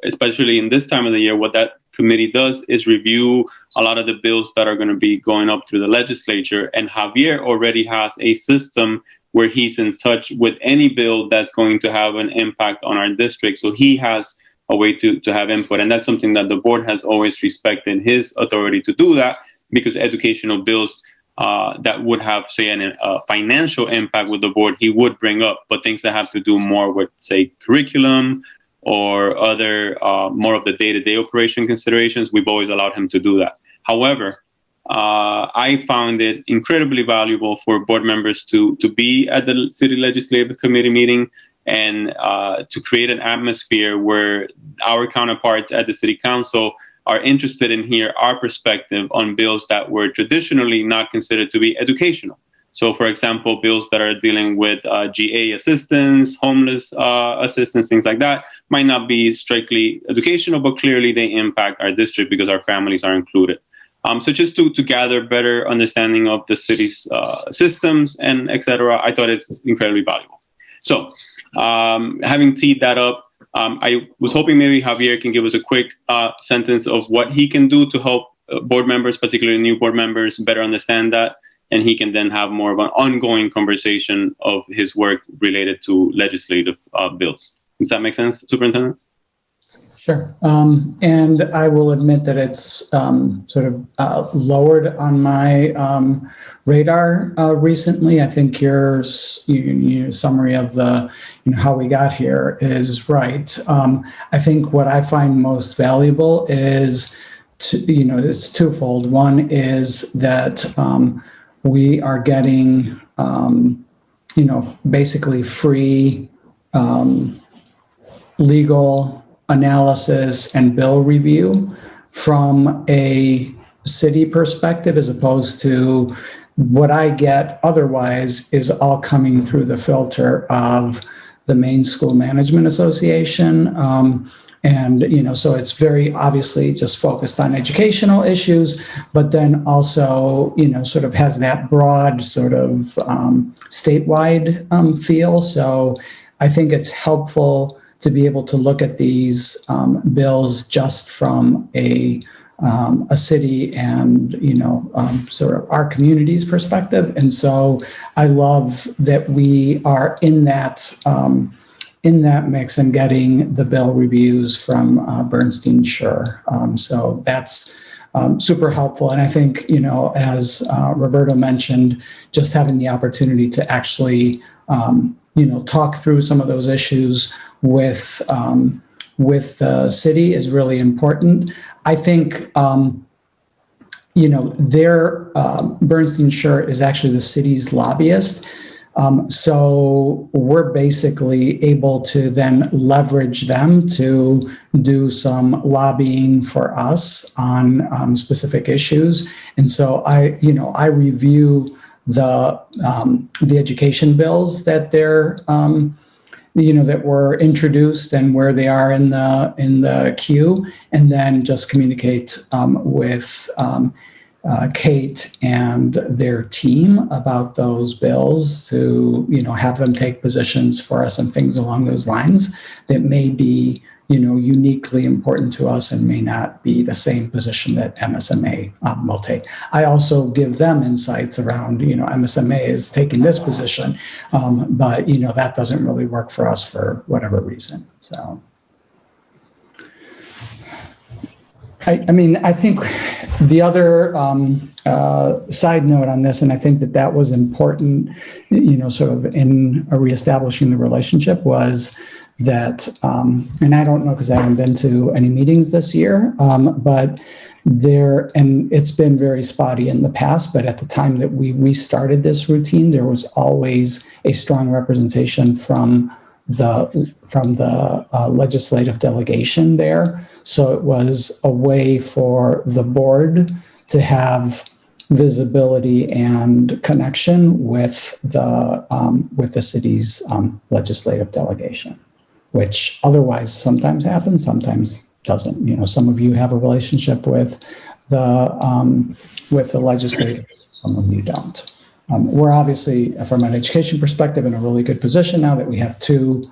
especially in this time of the year, what that committee does is review a lot of the bills that are going to be going up through the legislature. And Javier already has a system where he's in touch with any bill that's going to have an impact on our district. So he has a way to have input. And that's something that the board has always respected, his authority to do that, because educational bills that would have, say, a financial impact with the board, he would bring up. But things that have to do more with, say, curriculum, or other more of the day-to-day operation considerations, we've always allowed him to do that. However, I found it incredibly valuable for board members to be at the city legislative committee meeting, and to create an atmosphere where our counterparts at the city council are interested in hear our perspective on bills that were traditionally not considered to be educational. So, for example, bills that are dealing with GA assistance, homeless assistance, things like that, might not be strictly educational, but clearly they impact our district because our families are included. So just to gather better understanding of the city's systems and et cetera, I thought it's incredibly valuable. So having teed that up, I was hoping maybe Javier can give us a quick sentence of what he can do to help board members, particularly new board members, better understand that. And he can then have more of an ongoing conversation of his work related to legislative bills. Does that make sense, Superintendent? Sure. And I will admit that it's sort of lowered on my radar recently. I think your summary of the how we got here is right. I think what I find most valuable is it's twofold. One is that we are getting basically free legal analysis and bill review from a city perspective, as opposed to what I get otherwise is all coming through the filter of the Maine School Management Association. So it's very obviously just focused on educational issues, but then also, sort of has that broad sort of statewide feel. So I think it's helpful to be able to look at these bills just from a city and, sort of our community's perspective. And so I love that we are in that mix and getting the bill reviews from Bernstein Schur. So that's super helpful. And I think, as Roberto mentioned, just having the opportunity to actually, talk through some of those issues with the city is really important. I think, Bernstein Schur is actually the city's lobbyist. So we're basically able to then leverage them to do some lobbying for us on specific issues. And so I review the education bills that they're that were introduced and where they are in the queue, and then just communicate with Kate and their team about those bills to have them take positions for us and things along those lines that may be uniquely important to us and may not be the same position that MSMA will take. I also give them insights around, MSMA is taking this position, but, that doesn't really work for us for whatever reason. So, I think the other side note on this, and I think that was important, sort of in reestablishing the relationship, was that, and I don't know because I haven't been to any meetings this year, but and it's been very spotty in the past, but at the time that we restarted this routine, there was always a strong representation from the legislative delegation there. So it was a way for the board to have visibility and connection with the city's legislative delegation, which otherwise sometimes happens, sometimes doesn't. Some of you have a relationship with the legislature, some of you don't. We're obviously, from an education perspective, in a really good position now that we have two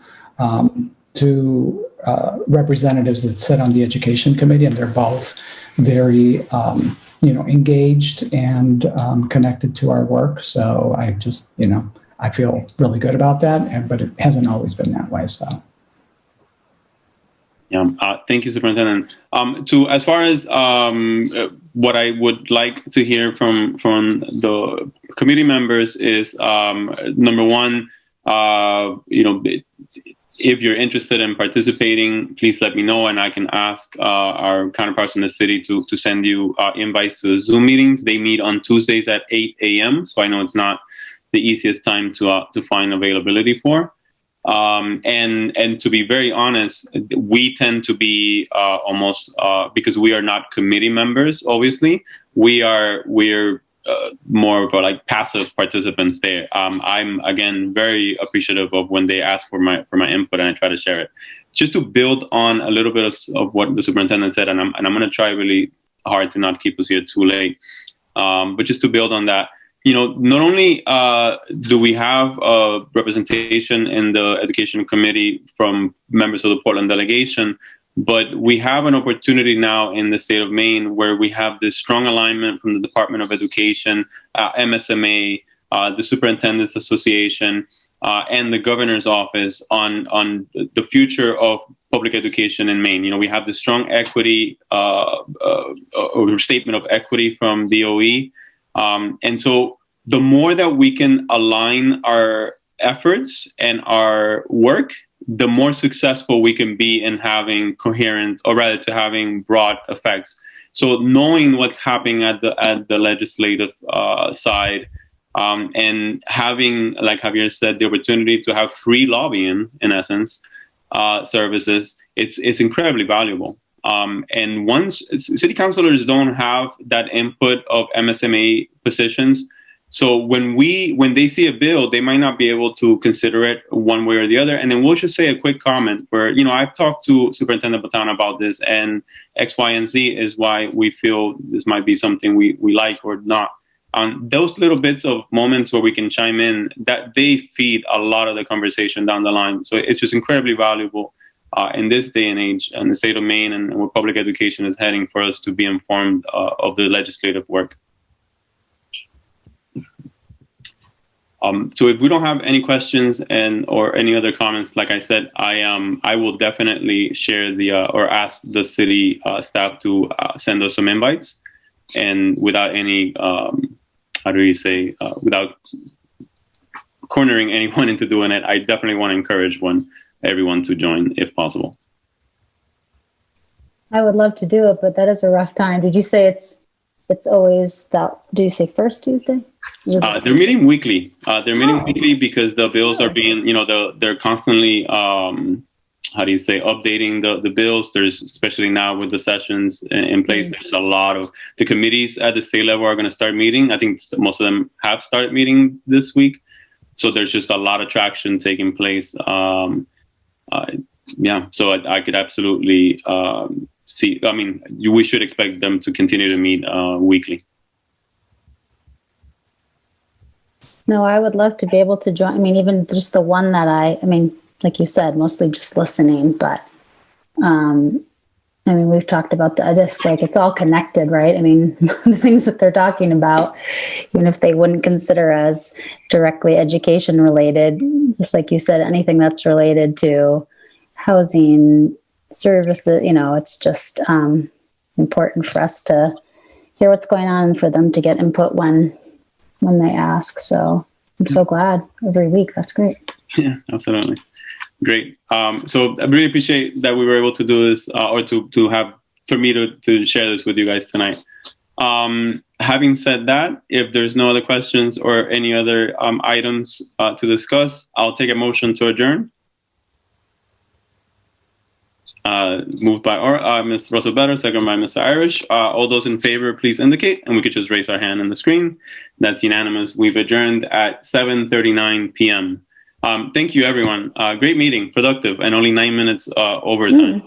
representatives that sit on the education committee, and they're both very engaged and connected to our work. So I just, I feel really good about that, but it hasn't always been that way. So. Yeah, thank you, Superintendent. As far as what I would like to hear from the committee members is, number one, if you're interested in participating, please let me know, and I can ask our counterparts in the city to send you invites to Zoom meetings. They meet on Tuesdays at 8 a.m., so I know it's not the easiest time to find availability for. And to be very honest, we tend to be almost because we are not committee members. Obviously, we're more of like passive participants there. I'm again very appreciative of when they ask for my input, and I try to share it. Just to build on a little bit of what the superintendent said, and I'm going to try really hard to not keep us here too late. But just to build on that. Not only do we have a representation in the education committee from members of the Portland delegation, but we have an opportunity now in the state of Maine where we have this strong alignment from the Department of Education, MSMA, the Superintendent's Association, and the governor's office on the future of public education in Maine. We have the strong equity or statement of equity from DOE. And so the more that we can align our efforts and our work, the more successful we can be in having coherent, or rather to having broad effects. So knowing what's happening at the legislative side, and having, like Javier said, the opportunity to have free lobbying, in essence, services, it's incredibly valuable. And once city councilors don't have that input of MSMA positions, so when they see a bill, they might not be able to consider it one way or the other. And then we'll just say a quick comment where, I've talked to Superintendent Botana about this, and X, Y, and Z is why we feel this might be something we like or not. Those little bits of moments where we can chime in, that they feed a lot of the conversation down the line. So it's just incredibly valuable. In this day and age, in the state of Maine and where public education is heading, for us to be informed of the legislative work. So if we don't have any questions or any other comments, like I said, I will definitely share or ask the city staff to send us some invites, and without any, without cornering anyone into doing it, I definitely want to encourage everyone to join if possible. I would love to do it, but that is a rough time. Did you say it's always that? Do you say first Tuesday? They're meeting weekly. They're meeting weekly because the bills are being, they're constantly how do you say, updating the bills. There's, especially now with the sessions in place, there's a lot of the committees at the state level are going to start meeting. I think most of them have started meeting this week. So there's just a lot of traction taking place. Yeah, so I could absolutely see, I mean, we should expect them to continue to meet weekly. No, I would love to be able to join. I mean, even just the one that I mean, like you said, mostly just listening, but I mean, we've talked about I just like, it's all connected, right? I mean, the things that they're talking about, even if they wouldn't consider as directly education related, just like you said, anything that's related to housing services, you know, it's just important for us to hear what's going on and for them to get input when they ask. So I'm so glad every week. That's great. Yeah, absolutely. Great. So I really appreciate that we were able to do this or to have, for me to share this with you guys tonight. Having said that, if there's no other questions or any other items to discuss, I'll take a motion to adjourn. Moved by Ms. Russell Better, second by Mr. Irish. All those in favor, please indicate, and we could just raise our hand on the screen. That's unanimous. We've adjourned at 7:39 p.m. Thank you, everyone. Great meeting, productive, and only 9 minutes overtime.